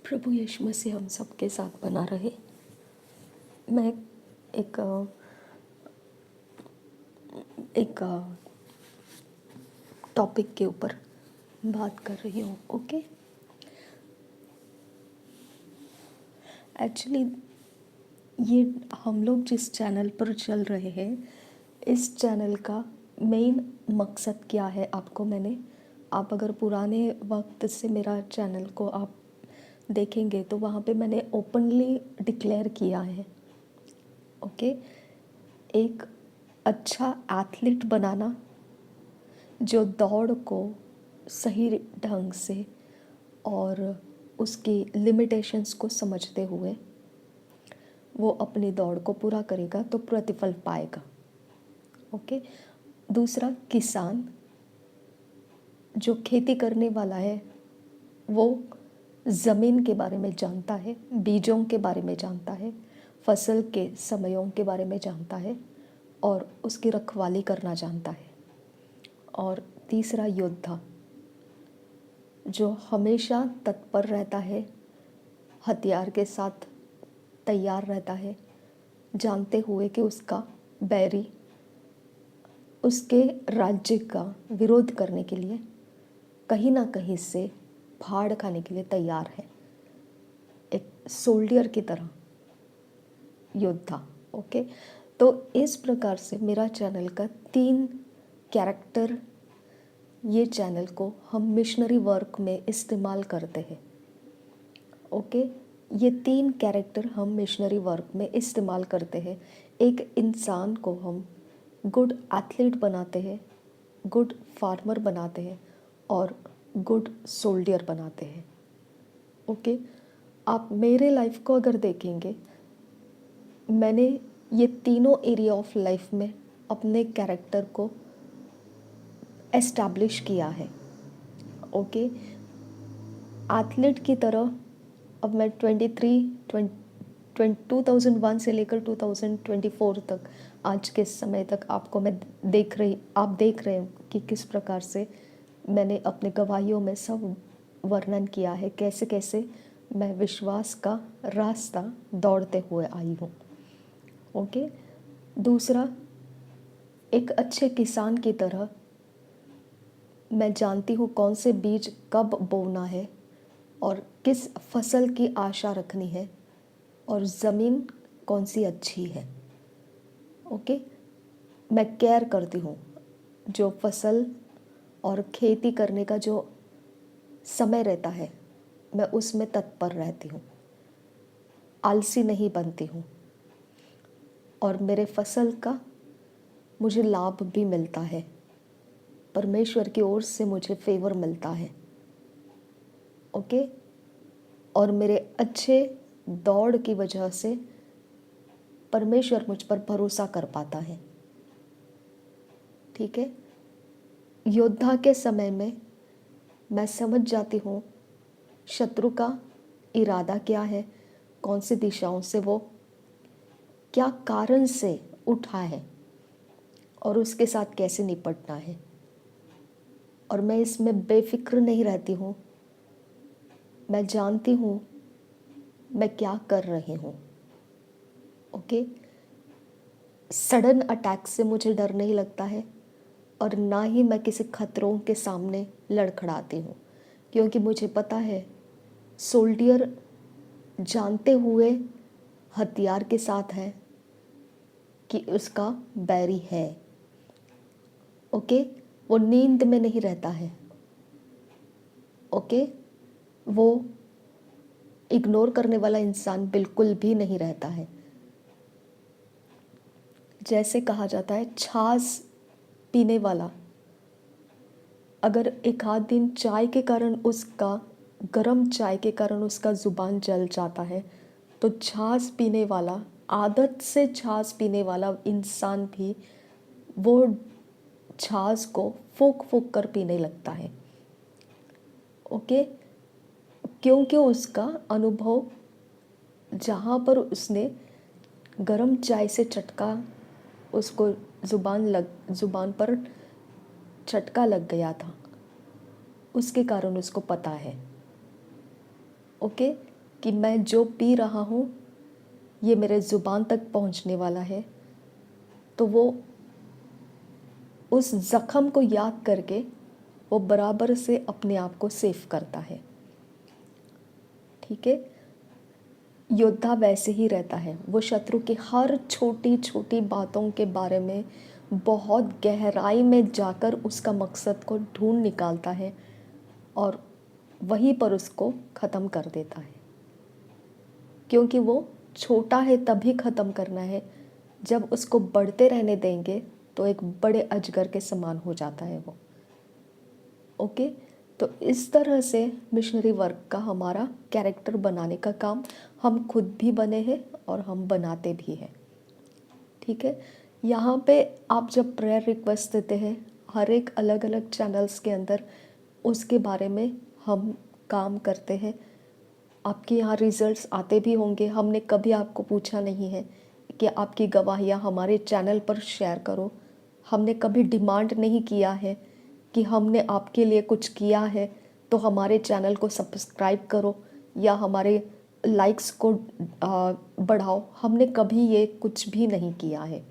प्रभु यीशु मसीह हम सबके साथ बना रहे। मैं एक एक टॉपिक के ऊपर बात कर रही हूँ। ओके, एक्चुअली ये हम लोग जिस चैनल पर चल रहे हैं, इस चैनल का मेन मकसद क्या है आपको आप अगर पुराने वक्त से मेरा चैनल को आप देखेंगे तो वहाँ पे मैंने ओपनली डिक्लेयर किया है। ओके, एक अच्छा एथलीट बनाना जो दौड़ को सही ढंग से और उसकी लिमिटेशंस को समझते हुए वो अपनी दौड़ को पूरा करेगा तो प्रतिफल पाएगा। ओके, दूसरा किसान जो खेती करने वाला है वो ज़मीन के बारे में जानता है, बीजों के बारे में जानता है, फसल के समयों के बारे में जानता है और उसकी रखवाली करना जानता है। और तीसरा योद्धा जो हमेशा तत्पर रहता है, हथियार के साथ तैयार रहता है, जानते हुए कि उसका बैरी उसके राज्य का विरोध करने के लिए कहीं ना कहीं से फाड़ खाने के लिए तैयार है, एक सोल्डियर की तरह योद्धा। ओके, तो इस प्रकार से मेरा चैनल का 3 कैरेक्टर, ये चैनल को हम मिशनरी वर्क में इस्तेमाल करते हैं। ओके, ये 3 कैरेक्टर हम मिशनरी वर्क में इस्तेमाल करते हैं। एक इंसान को हम गुड एथलीट बनाते हैं, गुड फार्मर बनाते हैं और गुड सोल्डियर बनाते हैं। ओके, आप मेरे लाइफ को अगर देखेंगे, मैंने ये तीनों एरिया ऑफ लाइफ में अपने कैरेक्टर को एस्टैब्लिश किया है। ओके, एथलीट की तरह अब मैं 2001 से लेकर 2024 तक, आज के समय तक आपको मैं आप देख रहे हैं कि किस प्रकार से मैंने अपने गवाहियों में सब वर्णन किया है, कैसे कैसे मैं विश्वास का रास्ता दौड़ते हुए आई हूँ। ओके, दूसरा, एक अच्छे किसान की तरह मैं जानती हूँ कौन से बीज कब बोना है और किस फसल की आशा रखनी है और ज़मीन कौन सी अच्छी है। ओके, मैं केयर करती हूँ जो फसल और खेती करने का जो समय रहता है, मैं उसमें तत्पर रहती हूँ, आलसी नहीं बनती हूँ और मेरे फसल का मुझे लाभ भी मिलता है, परमेश्वर की ओर से मुझे फेवर मिलता है। ओके, और मेरे अच्छे दौड़ की वजह से परमेश्वर मुझ पर भरोसा कर पाता है। ठीक है, योद्धा के समय में मैं समझ जाती हूँ शत्रु का इरादा क्या है, कौन सी दिशाओं से वो क्या कारण से उठा है और उसके साथ कैसे निपटना है, और मैं इसमें बेफिक्र नहीं रहती हूँ। मैं जानती हूँ मैं क्या कर रही हूँ। ओके, सडन अटैक से मुझे डर नहीं लगता है और ना ही मैं किसी खतरों के सामने लड़खड़ाती हूँ, क्योंकि मुझे पता है सोल्डियर जानते हुए हथियार के साथ है कि उसका बैरी है। ओके, वो नींद में नहीं रहता है। ओके, वो इग्नोर करने वाला इंसान बिल्कुल भी नहीं रहता है। जैसे कहा जाता है, छाछ पीने वाला अगर एक आध दिन चाय के कारण उसका गर्म चाय के कारण उसका ज़ुबान जल जाता है, तो छाछ पीने वाला, आदत से छाछ पीने वाला इंसान भी वो छाछ को फूंक फूंक कर पीने लगता है। ओके, क्योंकि उसका अनुभव, जहाँ पर उसने गर्म चाय से चटका, उसको ज़ुबान पर चटका लग गया था, उसके कारण उसको पता है। ओके, कि मैं जो पी रहा हूँ ये मेरे ज़ुबान तक पहुँचने वाला है, तो वो उस ज़ख़म को याद करके वो बराबर से अपने आप को सेफ करता है। ठीक है। योद्धा वैसे ही रहता है, वो शत्रु की हर छोटी छोटी बातों के बारे में बहुत गहराई में जाकर उसका मकसद को ढूंढ निकालता है और वहीं पर उसको ख़त्म कर देता है, क्योंकि वो छोटा है तभी ख़त्म करना है। जब उसको बढ़ते रहने देंगे तो एक बड़े अजगर के समान हो जाता है वो। ओके। तो इस तरह से मिशनरी वर्क का हमारा कैरेक्टर बनाने का काम हम खुद भी बने हैं और हम बनाते भी हैं। ठीक है। यहाँ पे आप जब प्रेयर रिक्वेस्ट देते हैं हर एक अलग अलग चैनल्स के अंदर, उसके बारे में हम काम करते हैं। आपके यहाँ रिजल्ट्स आते भी होंगे। हमने कभी आपको पूछा नहीं है कि आपकी गवाहियाँ हमारे चैनल पर शेयर करो। हमने कभी डिमांड नहीं किया है कि हमने आपके लिए कुछ किया है तो हमारे चैनल को सब्सक्राइब करो या हमारे लाइक्स को बढ़ाओ। हमने कभी ये कुछ भी नहीं किया है।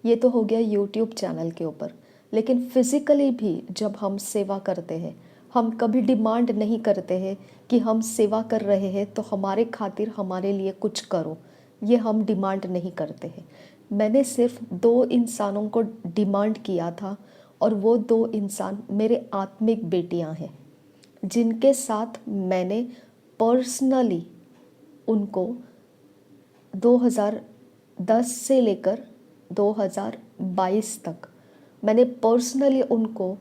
ये तो हो गया यूट्यूब चैनल के ऊपर। लेकिन फिज़िकली भी जब हम सेवा करते हैं, हम कभी डिमांड नहीं करते हैं कि हम सेवा कर रहे हैं तो हमारे खातिर हमारे लिए कुछ करो। ये हम डिमांड नहीं करते हैं। मैंने सिर्फ 2 इंसानों को डिमांड किया था और वो 2 इंसान मेरे आत्मिक बेटियां हैं, जिनके साथ मैंने पर्सनली उनको 2010 से लेकर 2022 तक मैंने पर्सनली उनको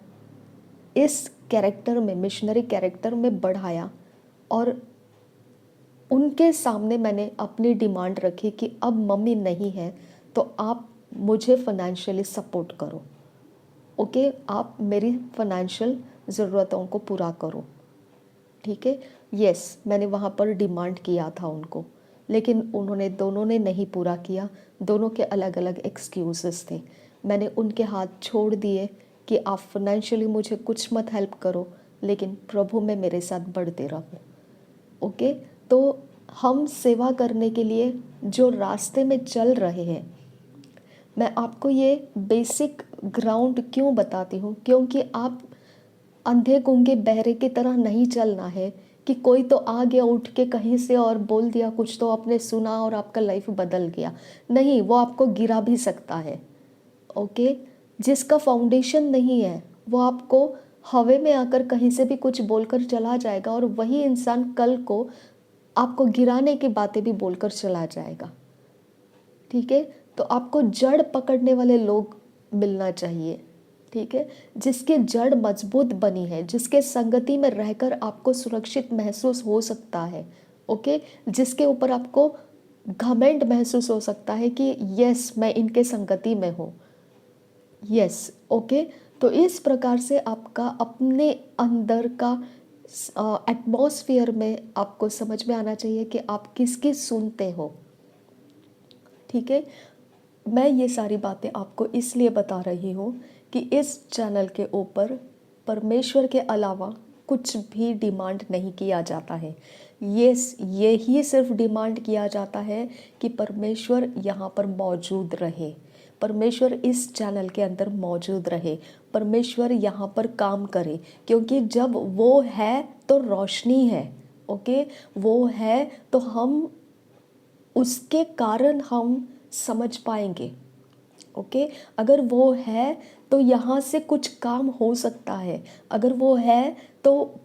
इस कैरेक्टर में, मिशनरी कैरेक्टर में बढ़ाया और उनके सामने मैंने अपनी डिमांड रखी कि अब मम्मी नहीं है तो आप मुझे फाइनेंशियली सपोर्ट करो। ओके, आप मेरी फाइनेंशियल ज़रूरतों को पूरा करो। ठीक है। यस, मैंने वहाँ पर डिमांड किया था उनको, लेकिन उन्होंने दोनों ने नहीं पूरा किया। दोनों के अलग अलग एक्सक्यूज़ेस थे। मैंने उनके हाथ छोड़ दिए कि आप फाइनेंशियली मुझे कुछ मत हेल्प करो, लेकिन प्रभु में मेरे साथ बढ़ते रहो। ओके। तो हम सेवा करने के लिए जो रास्ते में चल रहे हैं, मैं आपको ये बेसिक ग्राउंड क्यों बताती हूँ, क्योंकि आप अंधे गूंगे बहरे की तरह नहीं चलना है कि कोई तो आ गया उठ के कहीं से और बोल दिया कुछ तो आपने सुना और आपका लाइफ बदल गया। नहीं, वो आपको गिरा भी सकता है। ओके। जिसका फाउंडेशन नहीं है वो आपको हवा में आकर कहीं से भी कुछ बोलकर चला जाएगा और वही इंसान कल को आपको गिराने की बातें भी बोलकर चला जाएगा। ठीक है। तो आपको जड़ पकड़ने वाले लोग मिलना चाहिए। ठीक है। जिसके जड़ मजबूत बनी है, जिसके संगति में रहकर आपको सुरक्षित महसूस हो सकता है। ओके। जिसके ऊपर आपको घमंड महसूस हो सकता है कि यस, मैं इनके संगति में हूँ। यस। ओके। तो इस प्रकार से आपका अपने अंदर का एटमॉस्फेयर में आपको समझ में आना चाहिए कि आप किसकी सुनते हो। ठीक है। मैं ये सारी बातें आपको इसलिए बता रही हूँ कि इस चैनल के ऊपर परमेश्वर के अलावा कुछ भी डिमांड नहीं किया जाता है। यही सिर्फ डिमांड किया जाता है कि परमेश्वर यहाँ पर मौजूद रहे, परमेश्वर इस चैनल के अंदर मौजूद रहे, परमेश्वर यहाँ पर काम करे, क्योंकि जब वो है तो रोशनी है। ओके। वो है तो हम उसके कारण हम समझ पाएंगे। ओके। अगर वो है तो यहाँ से कुछ काम हो सकता है। अगर वो है तो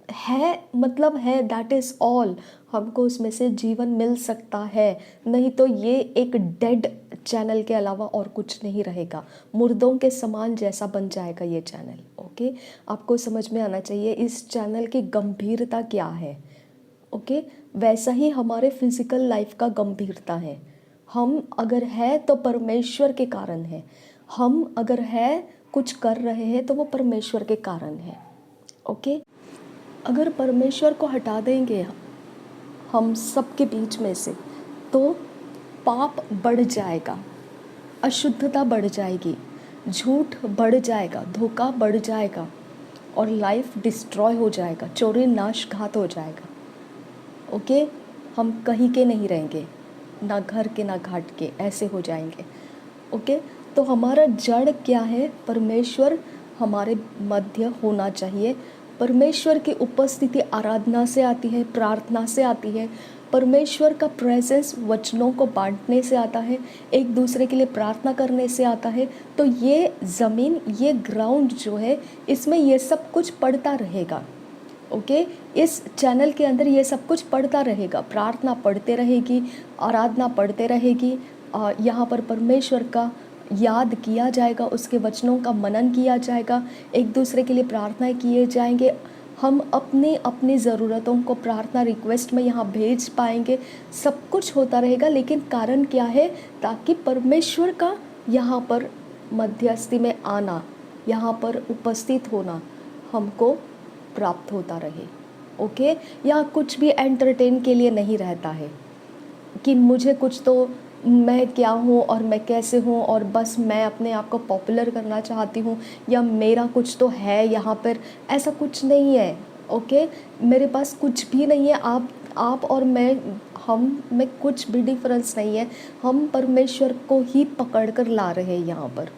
है, मतलब है, दैट इज़ ऑल। हमको उसमें से जीवन मिल सकता है, नहीं तो ये एक डेड चैनल के अलावा और कुछ नहीं रहेगा। मुर्दों के समान जैसा बन जाएगा ये चैनल। ओके। आपको समझ में आना चाहिए इस चैनल की गंभीरता क्या है। ओके। वैसा ही हमारे फिजिकल लाइफ का गंभीरता है। हम अगर है तो परमेश्वर के कारण है। हम अगर है कुछ कर रहे हैं तो वो परमेश्वर के कारण है। ओके। अगर परमेश्वर को हटा देंगे हम सबके बीच में से तो पाप बढ़ जाएगा, अशुद्धता बढ़ जाएगी, झूठ बढ़ जाएगा, धोखा बढ़ जाएगा और लाइफ डिस्ट्रॉय हो जाएगा, चोरी नाश घात हो जाएगा। ओके, हम कहीं के नहीं रहेंगे, ना घर के ना घाट के, ऐसे हो जाएंगे। ओके, तो हमारा जड़ क्या है? परमेश्वर हमारे मध्य होना चाहिए। परमेश्वर की उपस्थिति आराधना से आती है, प्रार्थना से आती है। परमेश्वर का प्रेजेंस वचनों को बांटने से आता है, एक दूसरे के लिए प्रार्थना करने से आता है। तो ये ज़मीन, ये ग्राउंड जो है, इसमें ये सब कुछ पड़ता रहेगा। ओके, इस चैनल के अंदर ये सब कुछ पढ़ता रहेगा, प्रार्थना पढ़ते रहेगी, आराधना पढ़ते रहेगी। यहाँ पर परमेश्वर का याद किया जाएगा, उसके वचनों का मनन किया जाएगा, एक दूसरे के लिए प्रार्थना किए जाएंगे। हम अपनी अपनी ज़रूरतों को प्रार्थना रिक्वेस्ट में यहाँ भेज पाएंगे। सब कुछ होता रहेगा, लेकिन कारण क्या है? ताकि परमेश्वर का यहाँ पर मध्यस्थी में आना, यहाँ पर उपस्थित होना हमको प्राप्त होता रहे। ओके, या कुछ भी एंटरटेन के लिए नहीं रहता है कि मुझे कुछ तो, मैं क्या हूँ और मैं कैसे हूँ, और बस मैं अपने आप को पॉपुलर करना चाहती हूँ, या मेरा कुछ तो है यहाँ पर। ऐसा कुछ नहीं है। ओके, मेरे पास कुछ भी नहीं है। आप और मैं, हम में कुछ भी डिफरेंस नहीं है। हम परमेश्वर को ही पकड़ कर ला रहे हैं यहाँ पर।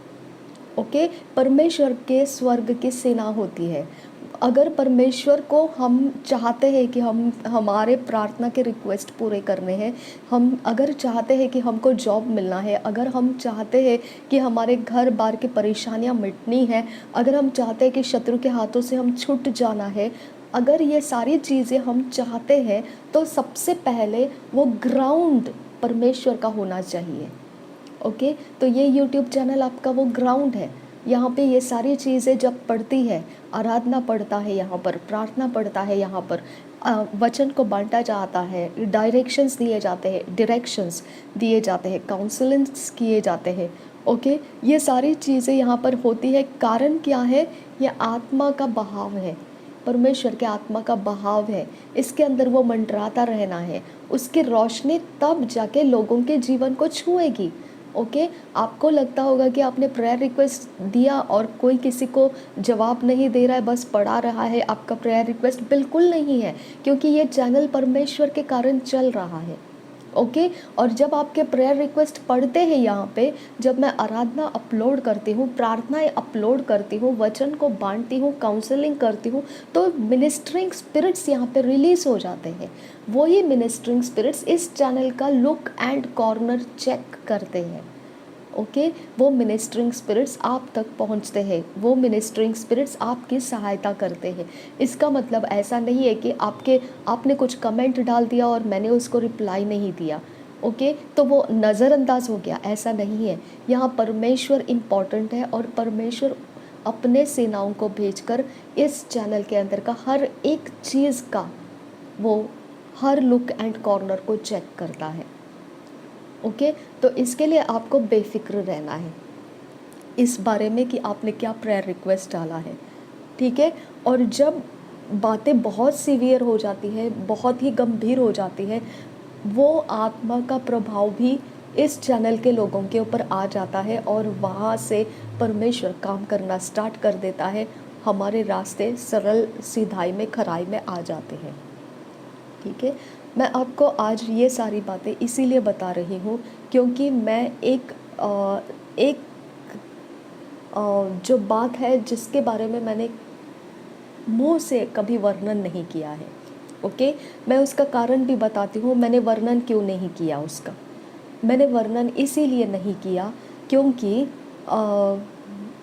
ओके, परमेश्वर के स्वर्ग की सेना होती है। अगर परमेश्वर को हम चाहते हैं कि हम हमारे प्रार्थना के रिक्वेस्ट पूरे करने हैं, हम अगर चाहते हैं कि हमको जॉब मिलना है, अगर हम चाहते हैं कि हमारे घर बार की परेशानियां मिटनी है, अगर हम चाहते हैं कि शत्रु के हाथों से हम छूट जाना है, अगर ये सारी चीज़ें हम चाहते हैं, तो सबसे पहले वो ग्राउंड परमेश्वर का होना चाहिए। ओके, तो ये यूट्यूब चैनल आपका वो ग्राउंड है। यहाँ पे ये सारी चीज़ें जब पढ़ती है, आराधना पढ़ता है यहाँ पर, प्रार्थना पढ़ता है यहाँ पर, वचन को बांटा जाता है, डायरेक्शंस दिए जाते हैं, काउंसलिंग्स किए जाते हैं। ओके, ये सारी चीज़ें यहाँ पर होती है। कारण क्या है? ये आत्मा का बहाव है, परमेश्वर के आत्मा का बहाव है। इसके अंदर वो मंडराता रहना है, उसकी रोशनी तब जाके लोगों के जीवन को छुएगी। ओके, आपको लगता होगा कि आपने प्रेयर रिक्वेस्ट दिया और कोई किसी को जवाब नहीं दे रहा है, बस पढ़ा रहा है आपका प्रेयर रिक्वेस्ट। बिल्कुल नहीं है, क्योंकि ये चैनल परमेश्वर के कारण चल रहा है। ओके, और जब आपके प्रेयर रिक्वेस्ट पढ़ते हैं यहाँ पे, जब मैं आराधना अपलोड करती हूँ, प्रार्थनाएं अपलोड करती हूँ, वचन को बांटती हूँ, काउंसलिंग करती हूँ, तो मिनिस्ट्रिंग स्पिरिट्स यहाँ पे रिलीज हो जाते हैं। वही मिनिस्ट्रिंग स्पिरिट्स इस चैनल का लुक एंड कॉर्नर चेक करते हैं। ओके, वो मिनिस्ट्रिंग स्पिरिट्स आप तक पहुंचते हैं, वो मिनिस्ट्रिंग स्पिरिट्स आपकी सहायता करते हैं। इसका मतलब ऐसा नहीं है कि आपने कुछ कमेंट डाल दिया और मैंने उसको रिप्लाई नहीं दिया, ओके, तो वो नज़रअंदाज हो गया, ऐसा नहीं है। यहाँ परमेश्वर इम्पॉर्टेंट है, और परमेश्वर अपने सेनाओं को भेजकर इस चैनल के अंदर का हर एक चीज़ का वो हर लुक एंड कॉर्नर को चेक करता है। ओके, तो इसके लिए आपको बेफिक्र रहना है इस बारे में कि आपने क्या प्रेयर रिक्वेस्ट डाला है, ठीक है। और जब बातें बहुत सीवियर हो जाती है, बहुत ही गंभीर हो जाती है, वो आत्मा का प्रभाव भी इस चैनल के लोगों के ऊपर आ जाता है, और वहाँ से परमेश्वर काम करना स्टार्ट कर देता है। हमारे रास्ते सरल सीधाई में, खराई में आ जाते हैं, ठीक है। मैं आपको आज ये सारी बातें इसीलिए बता रही हूँ क्योंकि मैं एक जो बात है जिसके बारे में मैंने मुंह से कभी वर्णन नहीं किया है, ओके, मैं उसका कारण भी बताती हूँ। मैंने वर्णन क्यों नहीं किया उसका? मैंने वर्णन इसीलिए नहीं किया क्योंकि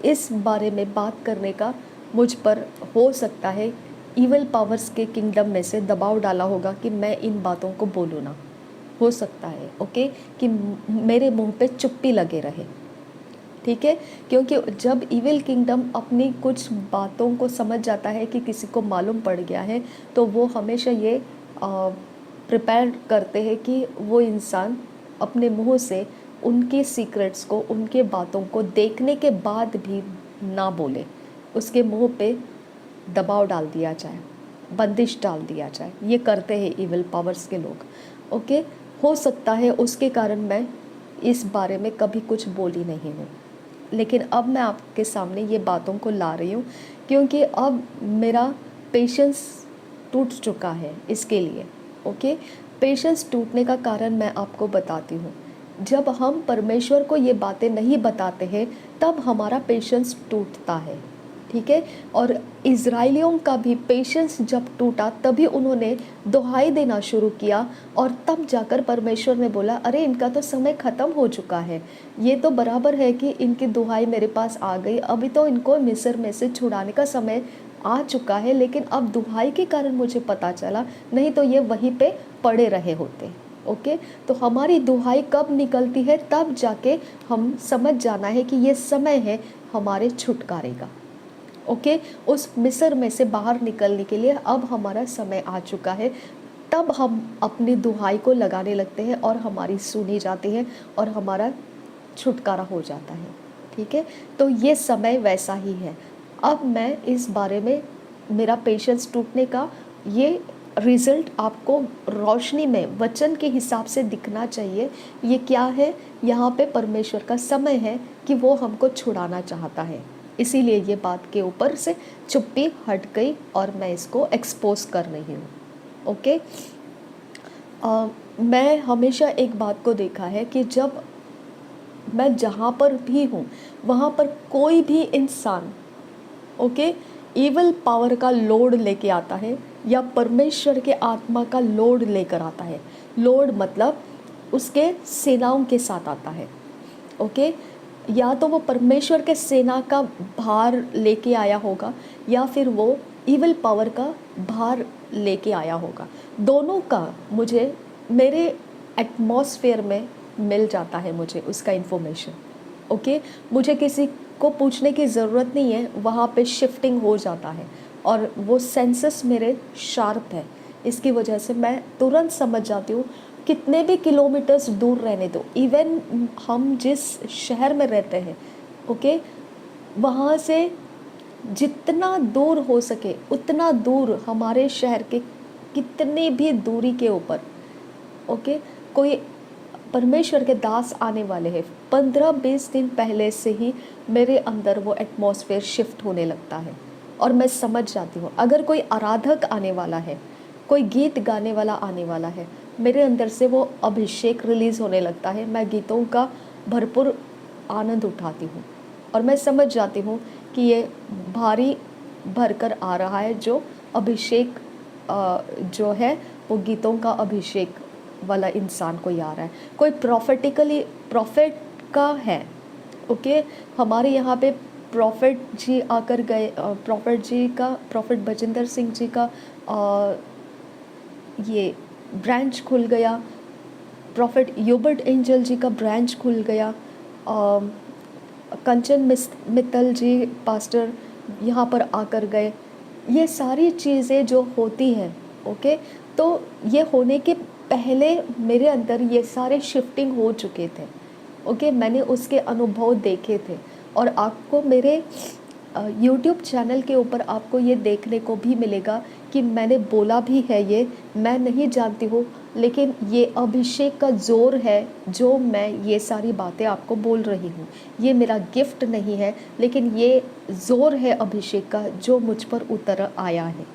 इस बारे में बात करने का मुझ पर हो सकता है ईवल पावर्स के किंगडम में से दबाव डाला होगा कि मैं इन बातों को बोलूँ ना, हो सकता है, ओके, कि मेरे मुंह पे चुप्पी लगे रहे, ठीक है। क्योंकि जब ईविल किंगडम अपनी कुछ बातों को समझ जाता है कि किसी को मालूम पड़ गया है, तो वो हमेशा ये प्रिपेयर करते हैं कि वो इंसान अपने मुंह से उनके सीक्रेट्स को, उनके बातों को देखने के बाद भी ना बोले, उसके मुंह पे दबाव डाल दिया जाए, बंदिश डाल दिया जाए। ये करते हैं ईविल पावर्स के लोग, ओके। हो सकता है उसके कारण मैं इस बारे में कभी कुछ बोली नहीं हूँ, लेकिन अब मैं आपके सामने ये बातों को ला रही हूँ क्योंकि अब मेरा पेशेंस टूट चुका है इसके लिए, ओके, पेशेंस टूटने का कारण मैं आपको बताती हूँ। जब हम परमेश्वर को ये बातें नहीं बताते हैं तब हमारा पेशेंस टूटता है, ठीक है। और इज़राइलियों का भी पेशेंस जब टूटा तभी उन्होंने दुहाई देना शुरू किया, और तब जाकर परमेश्वर ने बोला, अरे इनका तो समय ख़त्म हो चुका है, ये तो बराबर है कि इनकी दुहाई मेरे पास आ गई, अभी तो इनको मिस्र में से छुड़ाने का समय आ चुका है, लेकिन अब दुहाई के कारण मुझे पता चला, नहीं तो ये वहीं पे पड़े रहे होते। ओके, तो हमारी दुहाई कब निकलती है, तब जाके हम समझ जाना है कि ये समय है हमारे छुटकारे का। ओके, उस मिस्र में से बाहर निकलने के लिए अब हमारा समय आ चुका है। तब हम अपनी दुहाई को लगाने लगते हैं और हमारी सुनी जाती है और हमारा छुटकारा हो जाता है, ठीक है। तो ये समय वैसा ही है। अब मैं इस बारे में, मेरा पेशेंस टूटने का ये रिज़ल्ट आपको रोशनी में वचन के हिसाब से दिखना चाहिए। ये क्या है? यहाँ पे परमेश्वर का समय है कि वो हमको छुड़ाना चाहता है, इसीलिए ये बात के ऊपर से चुप्पी हट गई और मैं इसको एक्सपोज कर रही हूँ। ओके, मैं हमेशा एक बात को देखा है कि जब मैं जहाँ पर भी हूँ वहाँ पर कोई भी इंसान, ओके, इवल पावर का लोड लेके आता है या परमेश्वर के आत्मा का लोड लेकर आता है। लोड मतलब उसके सेनाओं के साथ आता है, ओके। या तो वो परमेश्वर के सेना का भार लेके आया होगा या फिर वो इवल पावर का भार लेके आया होगा। दोनों का मुझे मेरे एटमॉस्फेयर में मिल जाता है, मुझे उसका इन्फॉर्मेशन। ओके, मुझे किसी को पूछने की ज़रूरत नहीं है, वहाँ पे शिफ्टिंग हो जाता है और वो सेंसस मेरे शार्प है। इसकी वजह से मैं तुरंत समझ जाती हूँ, कितने भी किलोमीटर्स दूर रहने दो, इवन हम जिस शहर में रहते हैं, ओके, वहाँ से जितना दूर हो सके उतना दूर हमारे शहर के कितनी भी दूरी के ऊपर, ओके, कोई परमेश्वर के दास आने वाले हैं, 15-20 दिन पहले से ही मेरे अंदर वो एटमॉस्फेयर शिफ्ट होने लगता है और मैं समझ जाती हूँ। अगर कोई आराधक आने वाला है, कोई गीत गाने वाला आने वाला है, मेरे अंदर से वो अभिषेक रिलीज़ होने लगता है। मैं गीतों का भरपूर आनंद उठाती हूँ और मैं समझ जाती हूँ कि ये भारी भरकर आ रहा है, जो अभिषेक जो है वो गीतों का अभिषेक वाला इंसान कोई आ रहा है, कोई प्रॉफिट का है। ओके, हमारे यहाँ पे प्रॉफिट जी आकर गए, प्रॉफिट बजिंदर सिंह जी का ये ब्रांच खुल गया, प्रॉफिट यूबर्ट एंजल जी का ब्रांच खुल गया, कंचन मित्तल जी पास्टर यहाँ पर आकर गए। ये सारी चीज़ें जो होती हैं, ओके, तो ये होने के पहले मेरे अंदर ये सारे शिफ्टिंग हो चुके थे, ओके, मैंने उसके अनुभव देखे थे। और आपको मेरे यूट्यूब चैनल के ऊपर आपको ये देखने को भी मिलेगा कि मैंने बोला भी है, ये मैं नहीं जानती हूँ, लेकिन ये अभिषेक का ज़ोर है जो मैं ये सारी बातें आपको बोल रही हूँ। ये मेरा गिफ्ट नहीं है, लेकिन ये ज़ोर है अभिषेक का जो मुझ पर उतर आया है,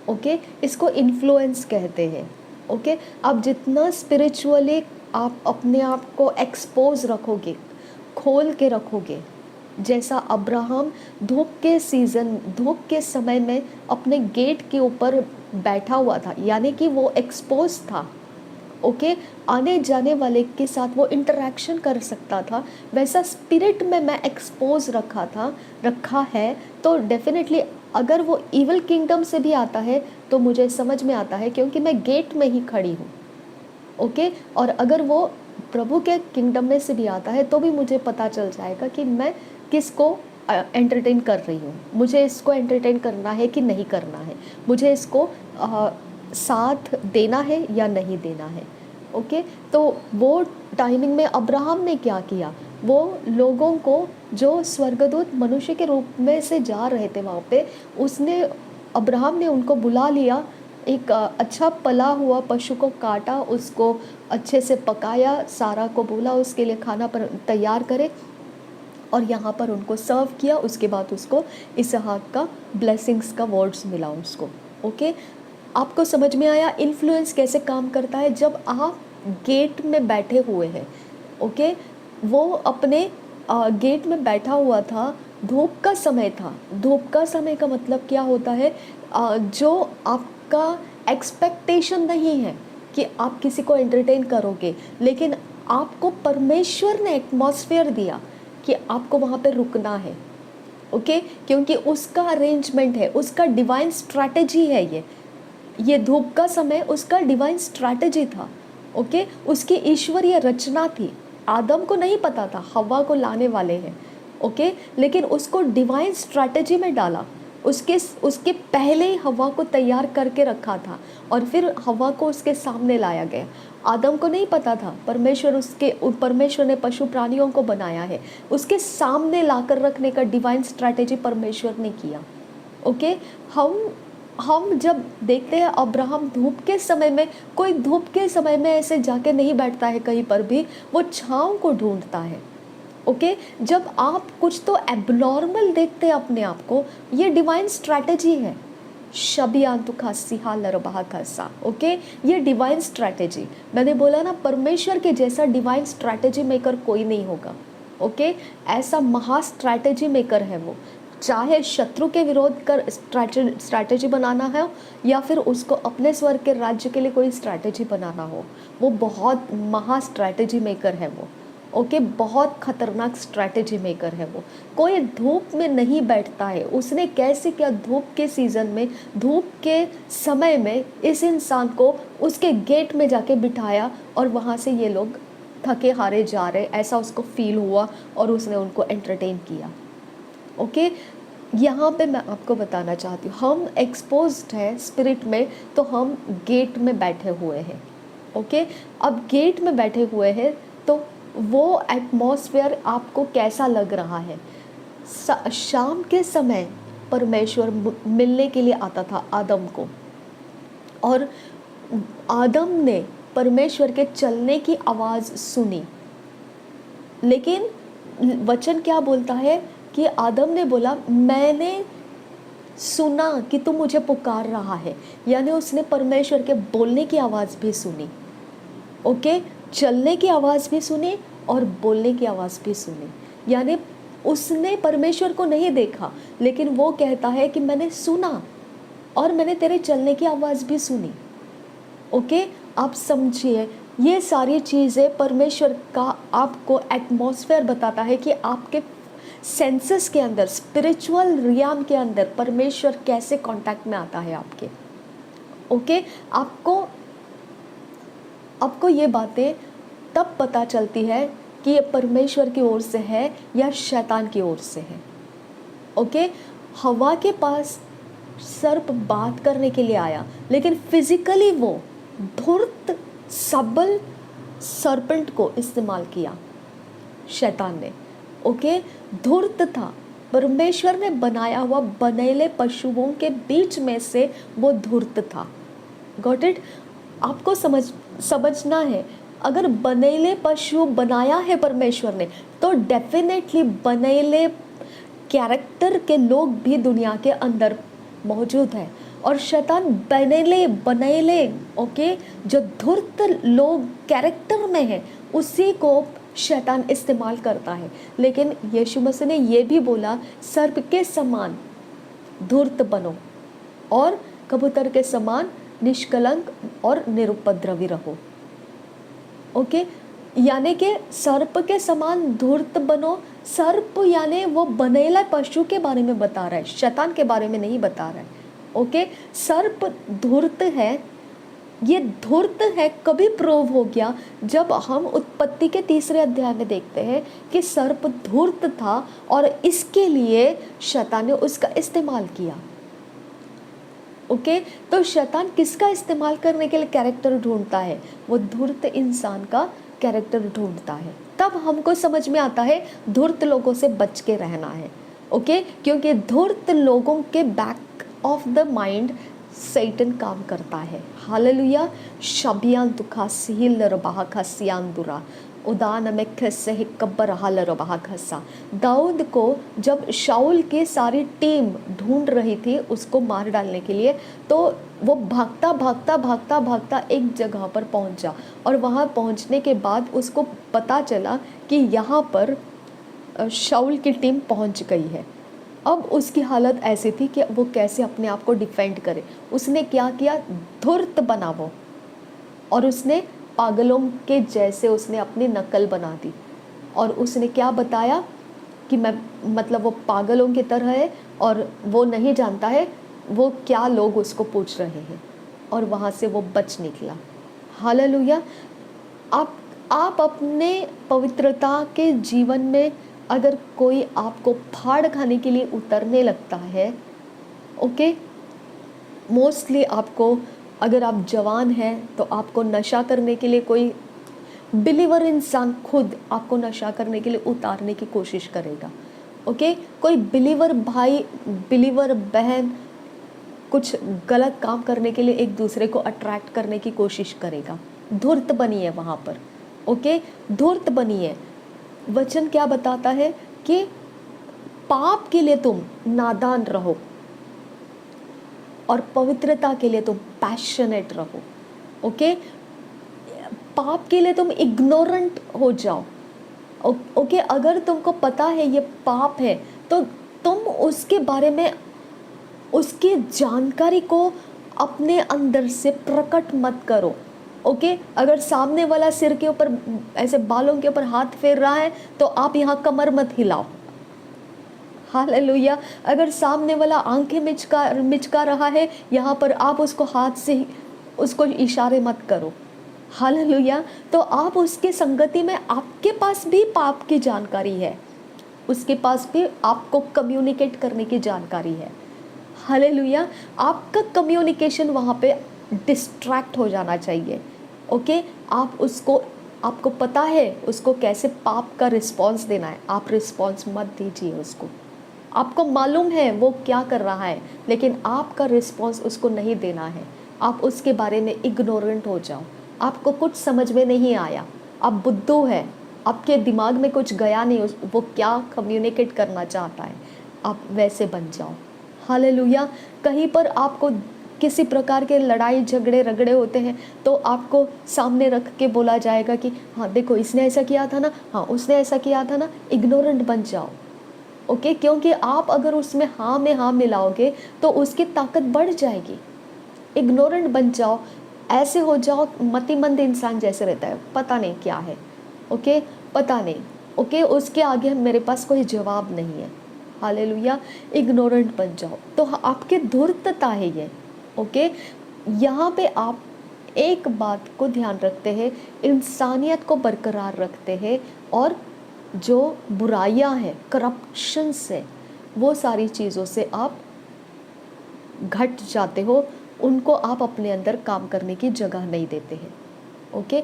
ओके। इसको इन्फ्लुएंस कहते हैं, ओके। आप जितना स्पिरिचुअली आप अपने आप को एक्सपोज रखोगे, खोल के रखोगे, जैसा अब्राहम धूप के समय में अपने गेट के ऊपर बैठा हुआ था, यानी कि वो एक्सपोज था, ओके, आने जाने वाले के साथ वो इंटरेक्शन कर सकता था, वैसा स्पिरिट में मैं एक्सपोज रखा है। तो डेफिनेटली अगर वो इविल किंगडम से भी आता है तो मुझे समझ में आता है, क्योंकि मैं गेट में ही खड़ी हूँ, ओके। और अगर वो प्रभु के किंगडम में से भी आता है तो भी मुझे पता चल जाएगा कि मैं किसको एंटरटेन कर रही हूँ, मुझे इसको एंटरटेन करना है कि नहीं करना है, मुझे इसको साथ देना है या नहीं देना है, ओके। तो वो टाइमिंग में अब्राहम ने क्या किया, वो लोगों को जो स्वर्गदूत मनुष्य के रूप में से जा रहे थे वहाँ पे, अब्राहम ने उनको बुला लिया, एक अच्छा पला हुआ पशु को काटा, उसको अच्छे से पकाया, सारा को बोला उसके लिए खाना तैयार करे और यहाँ पर उनको सर्व किया। उसके बाद उसको इसहाक का ब्लेसिंग्स का वर्ड्स मिला उसको, ओके। आपको समझ में आया इन्फ्लुएंस कैसे काम करता है? जब आप गेट में बैठे हुए हैं, ओके, वो अपने गेट में बैठा हुआ था, धूप का समय था। धूप का समय का मतलब क्या होता है? जो आपका एक्सपेक्टेशन नहीं है कि आप किसी को एंटरटेन करोगे, लेकिन आपको परमेश्वर ने एटमॉस्फेयर दिया कि आपको वहाँ पे रुकना है, ओके, क्योंकि उसका अरेंजमेंट है, उसका डिवाइन स्ट्रैटेजी है ये धूप का समय उसका डिवाइन स्ट्रैटेजी था, ओके, उसकी ईश्वरीय रचना थी। आदम को नहीं पता था हवा को लाने वाले हैं, ओके, लेकिन उसको डिवाइन स्ट्रैटेजी में डाला। उसके पहले ही हवा को तैयार करके रखा था और फिर हवा को उसके सामने लाया गया। आदम को नहीं पता था परमेश्वर ने पशु प्राणियों को बनाया है, उसके सामने लाकर रखने का डिवाइन स्ट्रैटेजी परमेश्वर ने किया, ओके। हम जब देखते हैं अब्राहम धूप के समय में, कोई धूप के समय में ऐसे जाके नहीं बैठता है कहीं पर भी, वो छाँव को ढूंढता है, ओके। जब आप कुछ तो एबनॉर्मल देखते हैं अपने आप को, ये डिवाइन स्ट्रैटेजी है। शबियांतु खासिहा लरबाहा खासा, ओके, ये डिवाइन स्ट्रैटेजी। मैंने बोला ना, परमेश्वर के जैसा डिवाइन स्ट्रैटेजी मेकर कोई नहीं होगा, ओके। ऐसा महा स्ट्रैटेजी मेकर है वो। चाहे शत्रु के विरोध कर स्ट्रैटेजी बनाना है या फिर उसको अपने स्वर्ग के राज्य के लिए कोई स्ट्रैटेजी बनाना हो, वो बहुत महा स्ट्रैटेजी मेकर है वो, ओके, बहुत खतरनाक स्ट्रैटेजी मेकर है वो। कोई धूप में नहीं बैठता है। उसने कैसे किया? धूप के सीज़न में, धूप के समय में इस इंसान को उसके गेट में जाके बिठाया और वहाँ से ये लोग थके हारे जा रहे, ऐसा उसको फील हुआ और उसने उनको एंटरटेन किया, ओके। यहाँ पे मैं आपको बताना चाहती हूँ, हम एक्सपोज्ड हैं स्पिरिट में, तो हम गेट में बैठे हुए हैं, ओके। अब गेट में बैठे हुए हैं तो वो एटमॉस्फेयर आपको कैसा लग रहा है? शाम के समय परमेश्वर मिलने के लिए आता था आदम को, और आदम ने परमेश्वर के चलने की आवाज़ सुनी, लेकिन वचन क्या बोलता है कि आदम ने बोला, मैंने सुना कि तू मुझे पुकार रहा है, यानी उसने परमेश्वर के बोलने की आवाज़ भी सुनी, ओके, चलने की आवाज़ भी सुनी और बोलने की आवाज़ भी सुनी। यानी उसने परमेश्वर को नहीं देखा, लेकिन वो कहता है कि मैंने सुना और मैंने तेरे चलने की आवाज़ भी सुनी, ओके। आप समझिए, ये सारी चीज़ें परमेश्वर का आपको एटमॉस्फेयर बताता है कि आपके सेंसेस के अंदर, स्पिरिचुअल रियाम के अंदर परमेश्वर कैसे कांटेक्ट में आता है आपके, ओके। आपको ये बातें तब पता चलती है कि ये परमेश्वर की ओर से है या शैतान की ओर से है, ओके। हवा के पास सर्प बात करने के लिए आया, लेकिन फिजिकली वो धूर्त सबल सर्पेंट को इस्तेमाल किया शैतान ने, ओके। धूर्त था, परमेश्वर ने बनाया हुआ बनेले पशुओं के बीच में से वो धूर्त था। Got it? आपको समझना है, अगर बनेले पशु बनाया है परमेश्वर ने, तो डेफिनेटली बनेले कैरेक्टर के लोग भी दुनिया के अंदर मौजूद है। और शैतान बनेले ओके, जो धूर्त लोग कैरेक्टर में है, उसी को शैतान इस्तेमाल करता है। लेकिन यीशु मसीह ने ये भी बोला, सर्प के समान धूर्त बनो और कबूतर के समान निष्कलंक और निरुपद्रवी रहो, ओके। यानी कि सर्प के समान धूर्त बनो। सर्प यानी वो बनेला पशु के बारे में बता रहा है, शैतान के बारे में नहीं बता रहा है, ओके। सर्प धूर्त है, ये धूर्त है कभी प्रूव हो गया जब हम उत्पत्ति के 3 अध्याय में देखते हैं कि सर्प धूर्त था और इसके लिए शैतान ने उसका इस्तेमाल किया, ओके। तो शैतान किसका इस्तेमाल करने के लिए कैरेक्टर ढूंढता है? वो धूर्त इंसान का कैरेक्टर ढूंढता है। तब हमको समझ में आता है धूर्त लोगों से बच के रहना है, ओके, क्योंकि धूर्त लोगों के back of the mind Satan काम करता है। हालेलुया। शबियान दुखा सिहिल रबाह खसियान दुरा उदान में खसे कब्बर हाल रबाह खसा। दाऊद को जब शाऊल की सारी टीम ढूंढ रही थी उसको मार डालने के लिए, तो वो भागता भागता भागता भागता एक जगह पर पहुंचा, और वहां पहुंचने के बाद उसको पता चला कि यहाँ पर शाऊल की टीम पहुंच गई है। अब उसकी हालत ऐसी थी कि वो कैसे अपने आप को डिफेंड करे। उसने क्या किया, धूर्त बना वो, और उसने पागलों के जैसे उसने अपनी नकल बना दी, और उसने क्या बताया कि मैं मतलब वो पागलों की तरह है और वो नहीं जानता है वो क्या लोग उसको पूछ रहे हैं, और वहाँ से वो बच निकला। हालेलुया। आप अपने पवित्रता के जीवन में अगर कोई आपको फाड़ खाने के लिए उतरने लगता है, ओके, मोस्टली आपको, अगर आप जवान हैं तो आपको नशा करने के लिए कोई बिलीवर इंसान खुद आपको नशा करने के लिए उतारने की कोशिश करेगा। ओके, कोई बिलीवर भाई, बिलीवर बहन कुछ गलत काम करने के लिए एक दूसरे को अट्रैक्ट करने की कोशिश करेगा। धूर्त बनिए वहाँ पर। ओके, धूर्त बनिए। वचन क्या बताता है कि पाप के लिए तुम नादान रहो और पवित्रता के लिए तुम पैशनेट रहो। ओके, पाप के लिए तुम इग्नोरेंट हो जाओ। ओके, अगर तुमको पता है ये पाप है तो तुम उसके बारे में, उसकी जानकारी को अपने अंदर से प्रकट मत करो। ओके, अगर सामने वाला सिर के ऊपर ऐसे बालों के ऊपर हाथ फेर रहा है तो आप यहाँ कमर मत हिलाओ। हालेलुया। अगर सामने वाला आंखें मिचका रहा है, यहाँ पर आप उसको हाथ से उसको इशारे मत करो। हालेलुया। तो आप उसके संगति में, आपके पास भी पाप की जानकारी है, उसके पास भी आपको कम्युनिकेट करने की जानकारी है। हालेलुया। आपका कम्युनिकेशन वहाँ पे डिस्ट्रैक्ट हो जाना चाहिए। ओके, आप उसको, आपको पता है उसको कैसे पाप का रिस्पॉन्स देना है, आप रिस्पॉन्स मत दीजिए उसको। आपको मालूम है वो क्या कर रहा है, लेकिन आपका रिस्पॉन्स उसको नहीं देना है। आप उसके बारे में इग्नोरेंट हो जाओ। आपको कुछ समझ में नहीं आया, आप बुद्धू है, आपके दिमाग में कुछ गया नहीं, वो क्या कम्युनिकेट करना चाहता है, आप वैसे बन जाओ। हालेलुया। कहीं पर आपको किसी प्रकार के लड़ाई झगड़े रगड़े होते हैं तो आपको सामने रख के बोला जाएगा कि हाँ देखो इसने ऐसा किया था ना, हाँ उसने ऐसा किया था ना। इग्नोरेंट बन जाओ। ओके, क्योंकि आप अगर उसमें हाँ में हाँ मिलाओगे तो उसकी ताकत बढ़ जाएगी। इग्नोरेंट बन जाओ, ऐसे हो जाओ, मतिमंद इंसान जैसे रहता है, पता नहीं क्या है। ओके, पता नहीं। ओके, उसके आगे मेरे पास कोई जवाब नहीं है। हालेलुया। इग्नोरेंट बन जाओ तो आपकी धूर्तता है ये। ओके, यहाँ पे आप एक बात को ध्यान रखते हैं, इंसानियत को बरकरार रखते हैं, और जो बुराइयां हैं, करप्शंस है, वो सारी चीज़ों से आप घट जाते हो, उनको आप अपने अंदर काम करने की जगह नहीं देते हैं। ओके,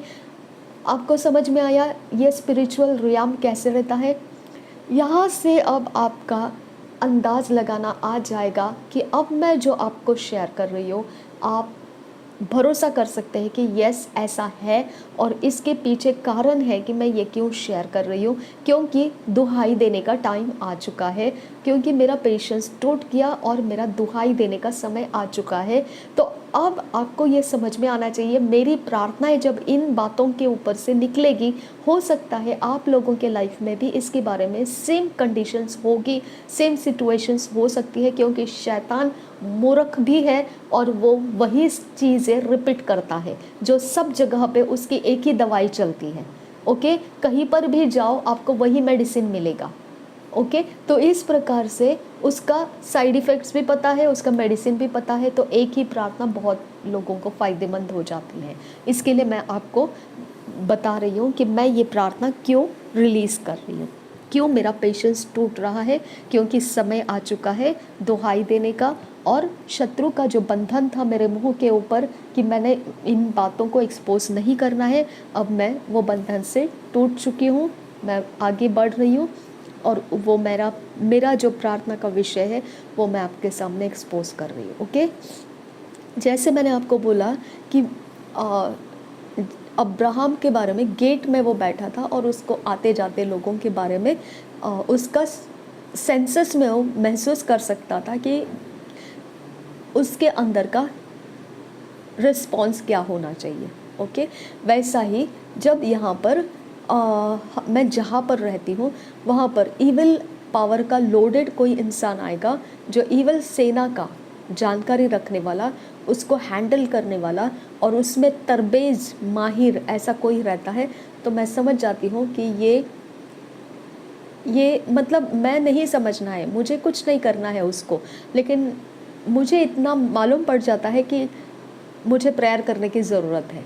आपको समझ में आया ये स्पिरिचुअल रियाम कैसे रहता है। यहाँ से अब आपका अंदाज़ लगाना आ जाएगा कि अब मैं जो आपको शेयर कर रही हूँ, आप भरोसा कर सकते हैं कि यस ऐसा है, और इसके पीछे कारण है कि मैं ये क्यों शेयर कर रही हूँ, क्योंकि दुहाई देने का टाइम आ चुका है, क्योंकि मेरा पेशेंस टूट गया और मेरा दुहाई देने का समय आ चुका है। तो अब आपको ये समझ में आना चाहिए, मेरी प्रार्थनाएं जब इन बातों के ऊपर से निकलेगी, हो सकता है आप लोगों के लाइफ में भी इसके बारे में सेम कंडीशंस होगी, सेम सिचुएशंस हो सकती है, क्योंकि शैतान मूर्ख भी है और वो वही चीज़ें रिपीट करता है जो सब जगह पे उसकी एक ही दवाई चलती है। ओके, कहीं पर भी जाओ आपको वही मेडिसिन मिलेगा। ओके, तो इस प्रकार से उसका साइड इफ़ेक्ट्स भी पता है, उसका मेडिसिन भी पता है, तो एक ही प्रार्थना बहुत लोगों को फ़ायदेमंद हो जाती है। इसके लिए मैं आपको बता रही हूँ कि मैं ये प्रार्थना क्यों रिलीज़ कर रही हूँ, क्यों मेरा पेशेंस टूट रहा है, क्योंकि समय आ चुका है दुहाई देने का, और शत्रु का जो बंधन था मेरे मुंह के ऊपर कि मैंने इन बातों को एक्सपोज नहीं करना है, अब मैं वो बंधन से टूट चुकी हूँ, मैं आगे बढ़ रही हूँ, और वो मेरा जो प्रार्थना का विषय है वो मैं आपके सामने एक्सपोज कर रही हूँ। ओके, जैसे मैंने आपको बोला कि अब्राहम के बारे में, गेट में वो बैठा था और उसको आते जाते लोगों के बारे में उसका सेंसस में वो महसूस कर सकता था कि उसके अंदर का रिस्पॉन्स क्या होना चाहिए। ओके, वैसा ही जब यहाँ पर मैं जहाँ पर रहती हूँ वहाँ पर ईविल पावर का लोडेड कोई इंसान आएगा, जो ईविल सेना का जानकारी रखने वाला, उसको हैंडल करने वाला और उसमें तरबेज माहिर ऐसा कोई रहता है, तो मैं समझ जाती हूँ कि ये मतलब मैं नहीं समझना है, मुझे कुछ नहीं करना है उसको, लेकिन मुझे इतना मालूम पड़ जाता है कि मुझे प्रेयर करने की ज़रूरत है।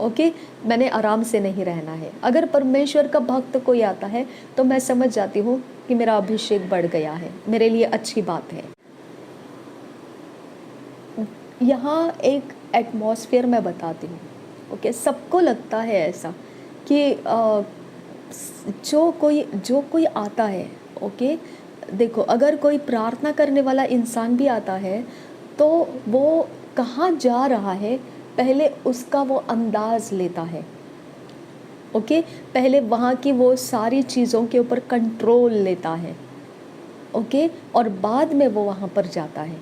ओके, मैंने आराम से नहीं रहना है। अगर परमेश्वर का भक्त कोई आता है तो मैं समझ जाती हूँ कि मेरा अभिषेक बढ़ गया है, मेरे लिए अच्छी बात है। यहाँ एक एटमॉस्फेयर मैं बताती हूँ। ओके, सबको लगता है ऐसा कि जो कोई आता है, ओके, देखो अगर कोई प्रार्थना करने वाला इंसान भी आता है तो वो कहाँ जा रहा है पहले उसका वो अंदाज़ लेता है। ओके, पहले वहाँ की वो सारी चीज़ों के ऊपर कंट्रोल लेता है। ओके, और बाद में वो वहाँ पर जाता है।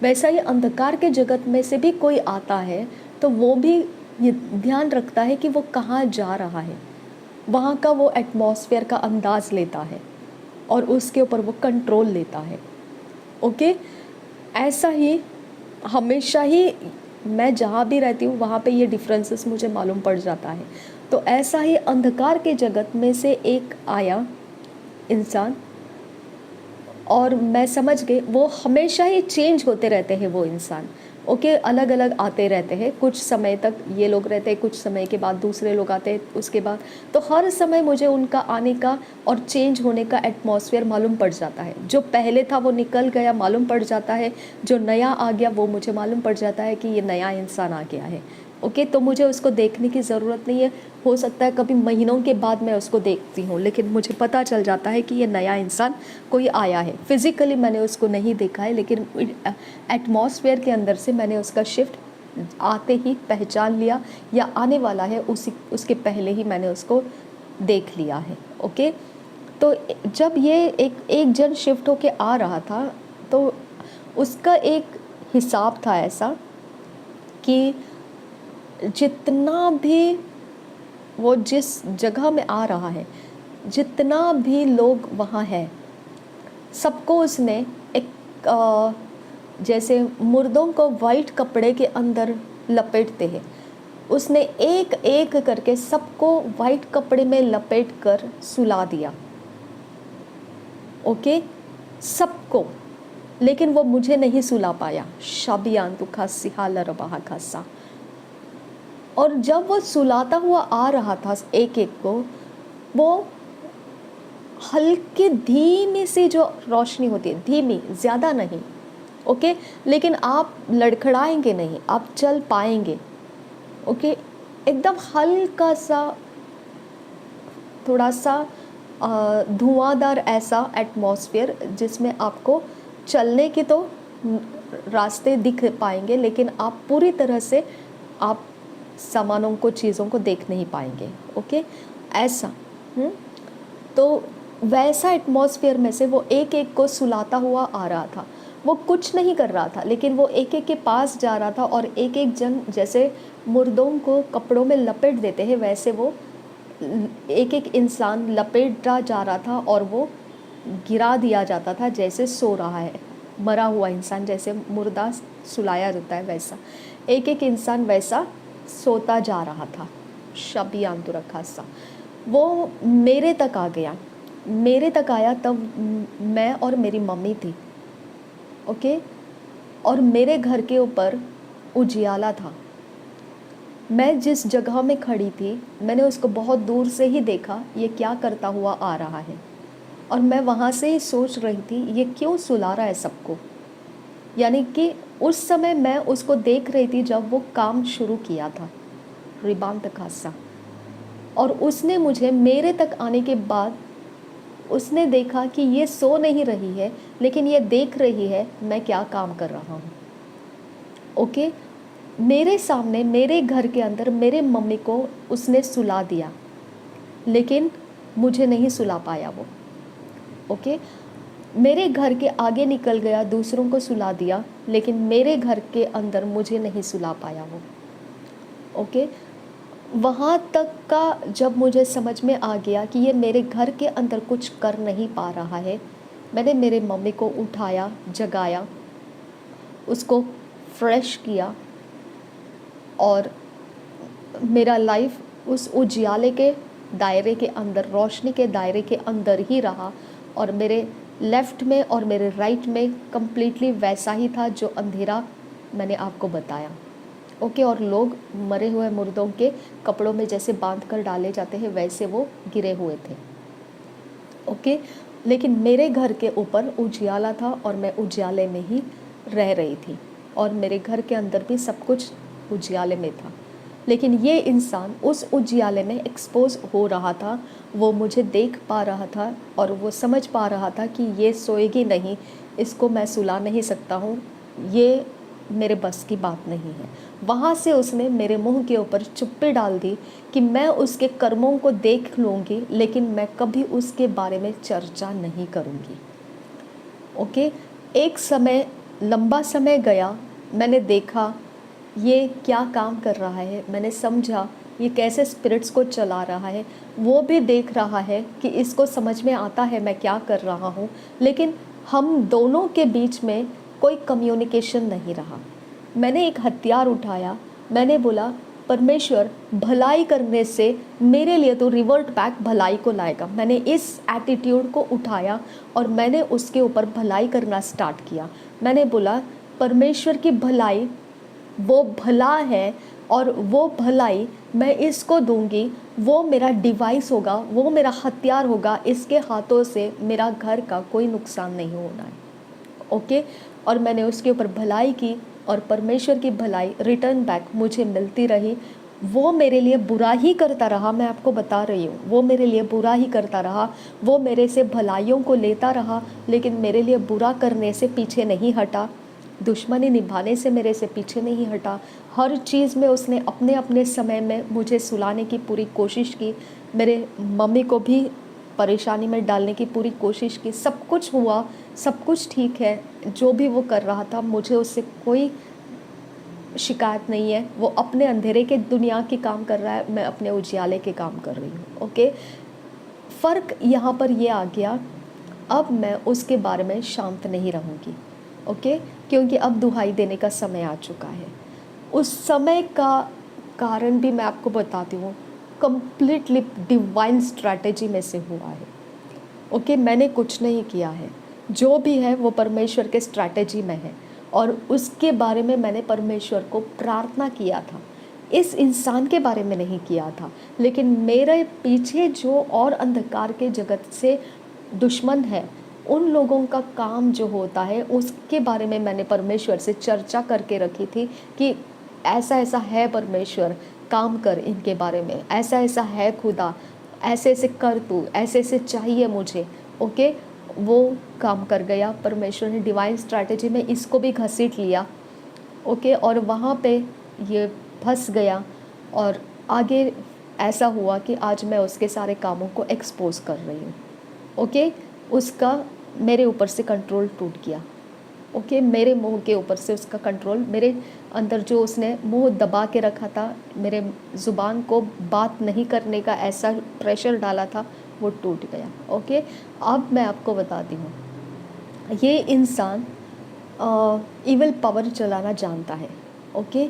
वैसा ही अंधकार के जगत में से भी कोई आता है तो वो भी ये ध्यान रखता है कि वो कहाँ जा रहा है, वहाँ का वो एटमॉस्फेयर का अंदाज़ लेता है और उसके ऊपर वो कंट्रोल लेता है। ओके, ऐसा ही हमेशा ही मैं जहाँ भी रहती हूँ वहाँ पे ये डिफरेंसेस मुझे मालूम पड़ जाता है। तो ऐसा ही अंधकार के जगत में से एक आया इंसान और मैं समझ गई वो हमेशा ही चेंज होते रहते हैं वो इंसान। ओके, अलग अलग आते रहते हैं, कुछ समय तक ये लोग रहते हैं, कुछ समय के बाद दूसरे लोग आते हैं उसके बाद, तो हर समय मुझे उनका आने का और चेंज होने का एटमॉस्फेयर मालूम पड़ जाता है। जो पहले था वो निकल गया मालूम पड़ जाता है, जो नया आ गया वो मुझे मालूम पड़ जाता है कि ये नया इंसान आ गया है। ओके, तो मुझे उसको देखने की ज़रूरत नहीं है। हो सकता है कभी महीनों के बाद मैं उसको देखती हूँ, लेकिन मुझे पता चल जाता है कि ये नया इंसान कोई आया है। फिज़िकली मैंने उसको नहीं देखा है, लेकिन एटमॉस्फेयर के अंदर से मैंने उसका शिफ्ट आते ही पहचान लिया, या आने वाला है उसके पहले ही मैंने उसको देख लिया है। ओके, तो जब ये एक जन शिफ्ट होके आ रहा था तो उसका एक हिसाब था ऐसा कि जितना भी वो जिस जगह में आ रहा है, जितना भी लोग वहाँ है, सबको उसने एक जैसे मुर्दों को वाइट कपड़े के अंदर लपेटते हैं, उसने एक एक करके सबको वाइट कपड़े में लपेट कर सुला दिया। ओके, सबको, लेकिन वो मुझे नहीं सुला पाया। शाबियान तो खासी हालर बहा खासा। और जब वो सुलाता हुआ आ रहा था एक एक को, वो हल्की धीमी सी जो रोशनी होती है, धीमी, ज़्यादा नहीं, ओके, लेकिन आप लड़खड़ाएंगे नहीं, आप चल पाएंगे। ओके, एकदम हल्का सा, थोड़ा सा धुआंधार ऐसा एटमॉस्फेयर जिसमें आपको चलने के तो रास्ते दिख पाएंगे, लेकिन आप पूरी तरह से आप सामानों को, चीज़ों को देख नहीं पाएंगे। ओके, ऐसा तो वैसा एटमॉस्फेयर में से वो एक एक को सुलाता हुआ आ रहा था। वो कुछ नहीं कर रहा था, लेकिन वो एक एक के पास जा रहा था और एक एक जन जैसे मुर्दों को कपड़ों में लपेट देते हैं, वैसे वो एक एक इंसान लपेटा जा रहा था और वो गिरा दिया जाता था जैसे सो रहा है, मरा हुआ इंसान जैसे मुर्दा सुलाया जाता है, वैसा एक एक इंसान वैसा सोता जा रहा था। शबियान तो रखा सा वो मेरे तक आ गया, मेरे तक आया तब मैं और मेरी मम्मी थी। ओके, और मेरे घर के ऊपर उजियाला था। मैं जिस जगह में खड़ी थी मैंने उसको बहुत दूर से ही देखा, ये क्या करता हुआ आ रहा है, और मैं वहाँ से ही सोच रही थी ये क्यों सुला रहा है सबको। यानी कि उस समय मैं उसको देख रही थी जब वो काम शुरू किया था, रिबान तक खासा, और उसने मुझे मेरे तक आने के बाद उसने देखा कि ये सो नहीं रही है, लेकिन ये देख रही है मैं क्या काम कर रहा हूँ। ओके, मेरे सामने, मेरे घर के अंदर मेरे मम्मी को उसने सुला दिया, लेकिन मुझे नहीं सुला पाया वो। ओके, मेरे घर के आगे निकल गया, दूसरों को सुला दिया, लेकिन मेरे घर के अंदर मुझे नहीं सुला पाया वो। ओके, वहाँ तक का जब मुझे समझ में आ गया कि ये मेरे घर के अंदर कुछ कर नहीं पा रहा है, मैंने मेरे मम्मी को उठाया, जगाया, उसको फ्रेश किया और मेरा लाइफ उस उजियाले के दायरे के अंदर, रोशनी के दायरे के अंदर ही रहा और मेरे लेफ़्ट में और मेरे राइट में कम्प्लीटली वैसा ही था जो अंधेरा मैंने आपको बताया। ओके, और लोग मरे हुए मुर्दों के कपड़ों में जैसे बांध कर डाले जाते हैं वैसे वो गिरे हुए थे। ओके, लेकिन मेरे घर के ऊपर उजियाला था और मैं उजियाले में ही रह रही थी और मेरे घर के अंदर भी सब कुछ उजियाले में था। लेकिन ये इंसान उस उजियाले में एक्सपोज हो रहा था, वो मुझे देख पा रहा था और वो समझ पा रहा था कि ये सोएगी नहीं, इसको मैं सुला नहीं सकता हूँ, ये मेरे बस की बात नहीं है। वहाँ से उसने मेरे मुंह के ऊपर चुप्पी डाल दी कि मैं उसके कर्मों को देख लूँगी, लेकिन मैं कभी उसके बारे में चर्चा नहीं करूँगी। ओके, एक समय, लंबा समय गया, मैंने देखा ये क्या काम कर रहा है, मैंने समझा ये कैसे स्पिरिट्स को चला रहा है, वो भी देख रहा है कि इसको समझ में आता है मैं क्या कर रहा हूँ, लेकिन हम दोनों के बीच में कोई कम्युनिकेशन नहीं रहा। मैंने एक हथियार उठाया, मैंने बोला परमेश्वर भलाई करने से मेरे लिए तो रिवर्ट बैक भलाई को लाएगा। मैंने इस एटीट्यूड को उठाया और मैंने उसके ऊपर भलाई करना स्टार्ट किया। मैंने बोला परमेश्वर की भलाई वो भला है और वो भलाई मैं इसको दूंगी, वो मेरा डिवाइस होगा, वो मेरा हथियार होगा, इसके हाथों से मेरा घर का कोई नुकसान नहीं होना है। ओके, और मैंने उसके ऊपर भलाई की और परमेश्वर की भलाई रिटर्न बैक मुझे मिलती रही। वो मेरे लिए बुरा ही करता रहा, मैं आपको बता रही हूँ, वो मेरे लिए बुरा ही करता रहा, वो मेरे से भलाइयों को लेता रहा, लेकिन मेरे लिए बुरा करने से पीछे नहीं हटा, दुश्मनी निभाने से मेरे से पीछे नहीं हटा। हर चीज़ में उसने अपने अपने समय में मुझे सुलाने की पूरी कोशिश की, मेरे मम्मी को भी परेशानी में डालने की पूरी कोशिश की। सब कुछ हुआ, सब कुछ ठीक है, जो भी वो कर रहा था मुझे उससे कोई शिकायत नहीं है। वो अपने अंधेरे के दुनिया की काम कर रहा है, मैं अपने उजियाले के काम कर रही हूँ। ओके, फ़र्क यहाँ पर ये आ गया, अब मैं उसके बारे में शांत नहीं रहूँगी। ओके, क्योंकि अब दुहाई देने का समय आ चुका है। उस समय का कारण भी मैं आपको बताती हूँ, कंप्लीटली डिवाइन स्ट्रैटेजी में से हुआ है। ओके, मैंने कुछ नहीं किया है, जो भी है वो परमेश्वर के स्ट्रैटेजी में है और उसके बारे में मैंने परमेश्वर को प्रार्थना किया था। इस इंसान के बारे में नहीं किया था, लेकिन मेरे पीछे जो और अंधकार के जगत से दुश्मन है, उन लोगों का काम जो होता है उसके बारे में मैंने परमेश्वर से चर्चा करके रखी थी कि ऐसा ऐसा है परमेश्वर, काम कर इनके बारे में, ऐसा ऐसा है खुदा, ऐसे ऐसे कर तू, ऐसे ऐसे चाहिए मुझे। ओके, वो काम कर गया, परमेश्वर ने डिवाइन स्ट्रैटेजी में इसको भी घसीट लिया। ओके, और वहाँ पे ये फंस गया और आगे ऐसा हुआ कि आज मैं उसके सारे कामों को एक्सपोज कर रही हूँ। ओके, उसका मेरे ऊपर से कंट्रोल टूट गया। ओके, मेरे मुंह के ऊपर से उसका कंट्रोल, मेरे अंदर जो उसने मुंह दबा के रखा था, मेरे ज़ुबान को बात नहीं करने का ऐसा प्रेशर डाला था, वो टूट गया। ओके, अब मैं आपको बताती हूँ, ये इंसान इविल पावर चलाना जानता है। ओके,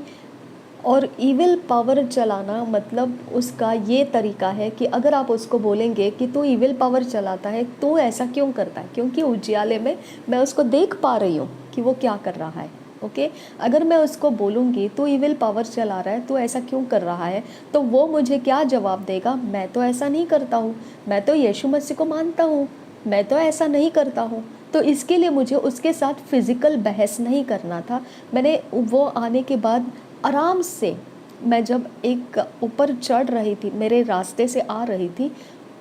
और इविल पावर चलाना मतलब उसका ये तरीका है कि अगर आप उसको बोलेंगे कि तू इविल पावर चलाता है, तू ऐसा क्यों करता है, क्योंकि उजियाले में मैं उसको देख पा रही हूँ कि वो क्या कर रहा है। ओके, अगर मैं उसको बोलूँगी तू इविल पावर चला रहा है, तू ऐसा क्यों कर रहा है, तो वो मुझे क्या जवाब देगा, मैं तो ऐसा नहीं करता हूँ, मैं तो यीशु मसीह को मानता हूँ, मैं तो ऐसा नहीं करता हूँ। तो इसके लिए मुझे उसके साथ फिज़िकल बहस नहीं करना था। मैंने वो आने के बाद आराम से, मैं जब एक ऊपर चढ़ रही थी, मेरे रास्ते से आ रही थी,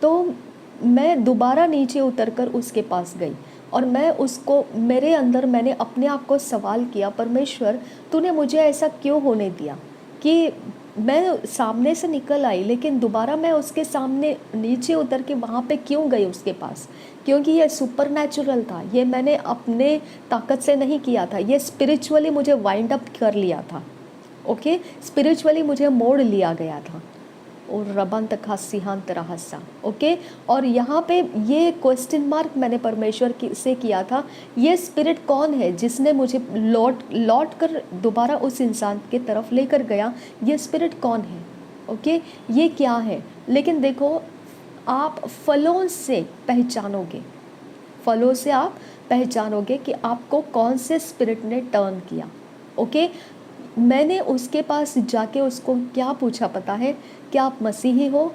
तो मैं दोबारा नीचे उतरकर उसके पास गई और मैं उसको, मेरे अंदर मैंने अपने आप को सवाल किया, परमेश्वर तूने मुझे ऐसा क्यों होने दिया कि मैं सामने से निकल आई, लेकिन दोबारा मैं उसके सामने नीचे उतर के वहाँ पे क्यों गई उसके पास? क्योंकि ये सुपर नेचुरल था, ये मैंने अपने ताकत से नहीं किया था, ये स्पिरिचुअली मुझे वाइंड अप कर लिया था। ओके, स्पिरिचुअली मुझे मोड़ लिया गया था। और रबंत खासिहांत रहसा। ओके, और यहाँ पे ये क्वेश्चन मार्क मैंने परमेश्वर से किया था, ये स्पिरिट कौन है जिसने मुझे लौट कर दोबारा उस इंसान के तरफ लेकर गया? ये स्पिरिट कौन है? ओके, ये क्या है? लेकिन देखो, आप फलों से पहचानोगे, फलों से आप पहचानोगे कि आपको कौन से स्पिरिट ने टर्न किया। ओके, मैंने उसके पास जाके उसको क्या पूछा पता है? क्या आप मसीही हो?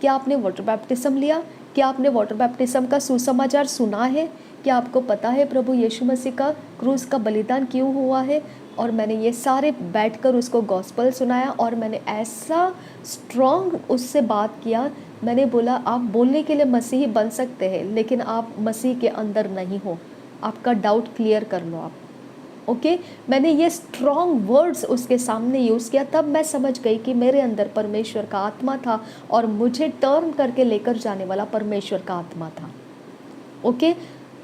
क्या आपने वाटर बैप्टिज्म लिया? क्या आपने वाटर बैप्टिज्म का सुसमाचार सुना है? क्या आपको पता है प्रभु यीशु मसीह का क्रूस का बलिदान क्यों हुआ है? और मैंने ये सारे बैठकर उसको गॉस्पल सुनाया, और मैंने ऐसा स्ट्रॉन्ग उससे बात किया। मैंने बोला, आप बोलने के लिए मसीही बन सकते हैं, लेकिन आप मसीह के अंदर नहीं हो। आपका डाउट क्लियर कर लो आप। ओके, मैंने ये स्ट्रॉन्ग वर्ड्स उसके सामने यूज़ किया। तब मैं समझ गई कि मेरे अंदर परमेश्वर का आत्मा था और मुझे टर्न करके लेकर जाने वाला परमेश्वर का आत्मा था। ओके,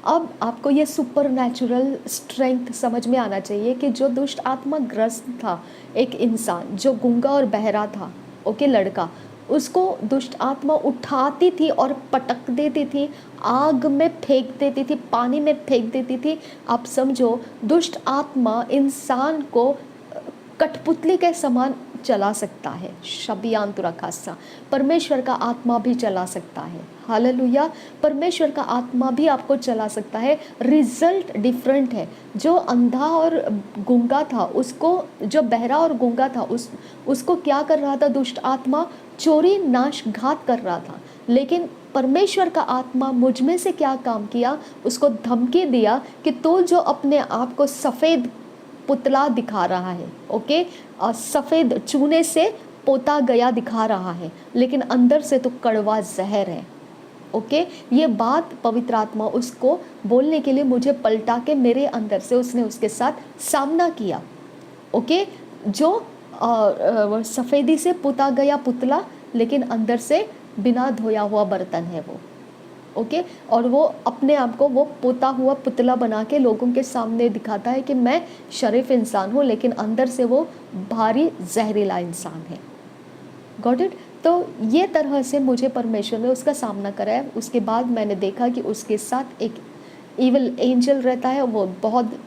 अब आपको ये सुपर नेचुरल स्ट्रेंथ समझ में आना चाहिए कि जो दुष्ट आत्मा ग्रस्त था, एक इंसान जो गूंगा और बहरा था, ओके, लड़का, उसको दुष्ट आत्मा उठाती थी और पटक देती थी, आग में फेंक देती थी, पानी में फेंक देती थी। आप समझो, दुष्ट आत्मा इंसान को कठपुतली के समान चला सकता है। शबियांतुरा खासा, परमेश्वर का आत्मा भी चला सकता है। हालेलुया, परमेश्वर का आत्मा भी आपको चला सकता है। रिजल्ट डिफरेंट है। जो अंधा और गूंगा था, उसको, जो बहरा और गूंगा था, उसको क्या कर रहा था दुष्ट आत्मा? चोरी नाश घात कर रहा था। लेकिन परमेश्वर का आत्मा मुझ में से क्या काम किया? उसको धमकी दिया कि तो जो अपने आप को सफ़ेद पुतला दिखा रहा है, ओके, सफ़ेद चूने से पोता गया दिखा रहा है, लेकिन अंदर से तो कड़वा जहर है। ओके, ये बात पवित्र आत्मा उसको बोलने के लिए मुझे पलटा के मेरे अंदर से उसने उसके साथ सामना किया। ओके, जो सफ़ेदी से पुता गया पुतला, लेकिन अंदर से बिना धोया हुआ बर्तन है वो। ओके, और वो अपने आप को वो पोता हुआ पुतला बना के लोगों के सामने दिखाता है कि मैं शरीफ इंसान हूँ, लेकिन अंदर से वो भारी जहरीला इंसान है। Got it? तो ये तरह से मुझे परमेश्वर ने उसका सामना कराया। उसके बाद मैंने देखा कि उसके साथ एक इविल एंजल रहता है, वो बहुत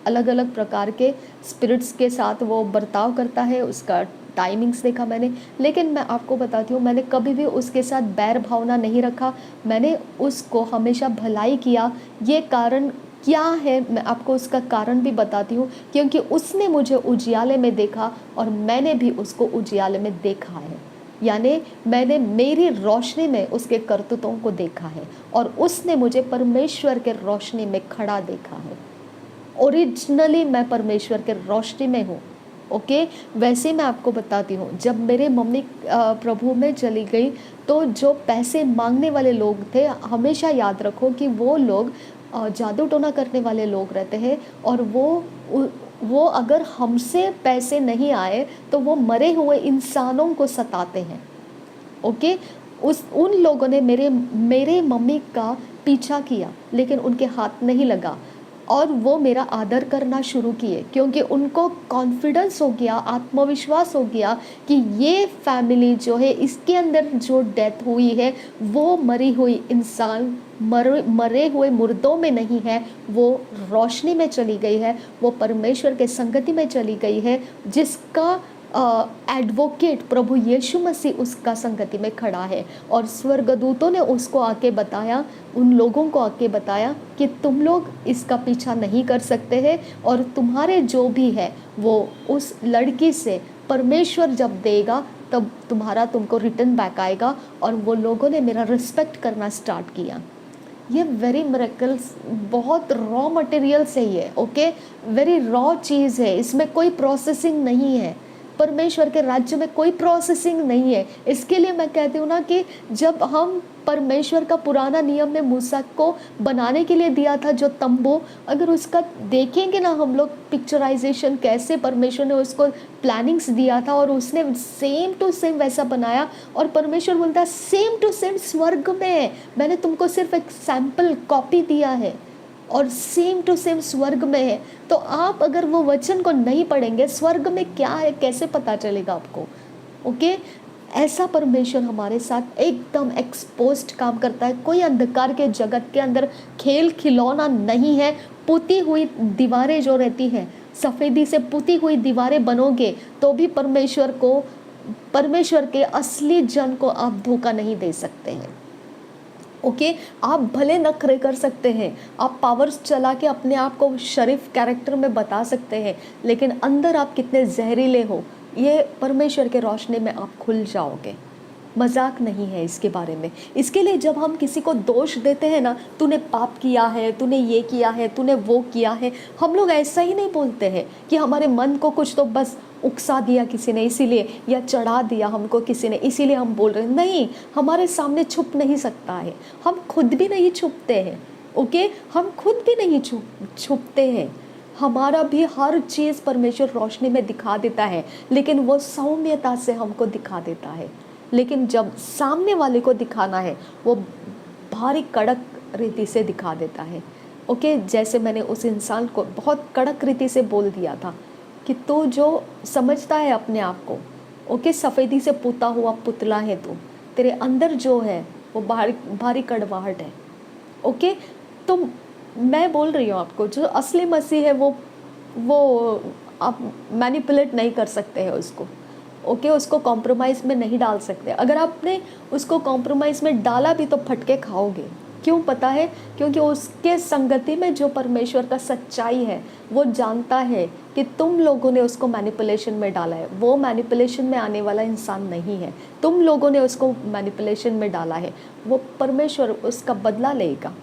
अलग अलग प्रकार के स्पिरिट्स के साथ वो बर्ताव करता है। उसका टाइमिंग्स देखा मैंने, लेकिन मैं आपको बताती हूँ, मैंने कभी भी उसके साथ बैर भावना नहीं रखा। मैंने उसको हमेशा भलाई किया। ये कारण क्या है, मैं आपको उसका कारण भी बताती हूँ, क्योंकि उसने मुझे उजियाले में देखा और मैंने भी उसको उजियाले में देखा है। यानी मैंने मेरी रोशनी में उसके करतूतों को देखा है और उसने मुझे परमेश्वर के रोशनी में खड़ा देखा है। ओरिजिनली मैं परमेश्वर के रोशनी में हूँ। ओके, वैसे मैं आपको बताती हूँ, जब मेरे मम्मी प्रभु में चली गई, तो जो पैसे मांगने वाले लोग थे, हमेशा याद रखो कि वो लोग जादू टोना करने वाले लोग रहते हैं, और वो अगर हमसे पैसे नहीं आए तो वो मरे हुए इंसानों को सताते हैं। ओके, उन लोगों ने मेरे मम्मी का पीछा किया, लेकिन उनके हाथ नहीं लगा, और वो मेरा आदर करना शुरू किए, क्योंकि उनको कॉन्फिडेंस हो गया, आत्मविश्वास हो गया कि ये फैमिली जो है, इसके अंदर जो डेथ हुई है, वो मरी हुई इंसान, मरे हुए मुर्दों में नहीं है, वो रोशनी में चली गई है, वो परमेश्वर के संगति में चली गई है, जिसका एडवोकेट प्रभु यीशु मसीह उसका संगति में खड़ा है। और स्वर्गदूतों ने उसको आके बताया, उन लोगों को आके बताया कि तुम लोग इसका पीछा नहीं कर सकते हैं, और तुम्हारे जो भी है वो उस लड़की से परमेश्वर जब देगा तब तुमको रिटर्न बैक आएगा। और वो लोगों ने मेरा रिस्पेक्ट करना स्टार्ट किया। ये वेरी मिरेकल्स, बहुत रॉ मटेरियल से ही है। ओके, वेरी रॉ चीज़ है, इसमें कोई प्रोसेसिंग नहीं है। परमेश्वर के राज्य में कोई प्रोसेसिंग नहीं है। इसके लिए मैं कहती हूँ ना कि जब हम परमेश्वर का पुराना नियम में मूसा को बनाने के लिए दिया था जो तंबू, अगर उसका देखेंगे ना हम लोग पिक्चराइजेशन कैसे परमेश्वर ने उसको प्लानिंग्स दिया था और उसने सेम टू सेम वैसा बनाया। और परमेश्वर बोलता है सेम टू सेम स्वर्ग में है, मैंने तुमको सिर्फ एक सैंपल कॉपी दिया है और सेम टू सेम स्वर्ग में है। तो आप अगर वो वचन को नहीं पढ़ेंगे स्वर्ग में क्या है कैसे पता चलेगा आपको? ओके, ऐसा परमेश्वर हमारे साथ एकदम एक्सपोज्ड काम करता है। कोई अंधकार के जगत के अंदर खेल खिलौना नहीं है। पुती हुई दीवारें जो रहती हैं, सफ़ेदी से पुती हुई दीवारें बनोगे तो भी परमेश्वर के असली जन को आप धोखा नहीं दे सकते हैं। ओके, आप भले नखरे कर सकते हैं, आप पावर्स चला के अपने आप को शरीफ कैरेक्टर में बता सकते हैं, लेकिन अंदर आप कितने जहरीले हो ये परमेश्वर के रोशनी में आप खुल जाओगे। मजाक नहीं है इसके बारे में। इसके लिए जब हम किसी को दोष देते हैं ना, तूने पाप किया है, तूने ये किया है, तूने वो किया है, हम लोग ऐसा ही नहीं बोलते हैं कि हमारे मन को कुछ तो बस उकसा दिया किसी ने इसीलिए, या चढ़ा दिया हमको किसी ने इसीलिए हम बोल रहे हैं। नहीं, हमारे सामने छुप नहीं सकता है, हम खुद भी नहीं छुपते हैं। ओके, हम खुद भी नहीं छुपते हैं, हमारा भी हर चीज़ परमेश्वर रोशनी में दिखा देता है, लेकिन वो सौम्यता से हमको दिखा देता है। लेकिन जब सामने वाले को दिखाना है वो भारी कड़क रीति से दिखा देता है। ओके, जैसे मैंने उस इंसान को बहुत कड़क रीति से बोल दिया था कि तू जो समझता है अपने आप को, ओके, सफ़ेदी से पुता हुआ पुतला है तू, तेरे अंदर जो है वो भारी कड़वाहट है। ओके, तो मैं बोल रही हूँ आपको, जो असली मसीह है वो आप मैनिपुलेट नहीं कर सकते हैं उसको। ओके, उसको कॉम्प्रोमाइज़ में नहीं डाल सकते। अगर आपने उसको कॉम्प्रोमाइज़ में डाला भी तो फटके खाओगे। क्यों पता है? क्योंकि उसके संगति में जो परमेश्वर का सच्चाई है वो जानता है कि तुम लोगों ने उसको मैनिपुलेशन में डाला है। वो मैनिपुलेशन में आने वाला इंसान नहीं है, तुम लोगों ने उसको मैनिपुलेशन में डाला है। वो परमेश्वर उसका बदला लेगा।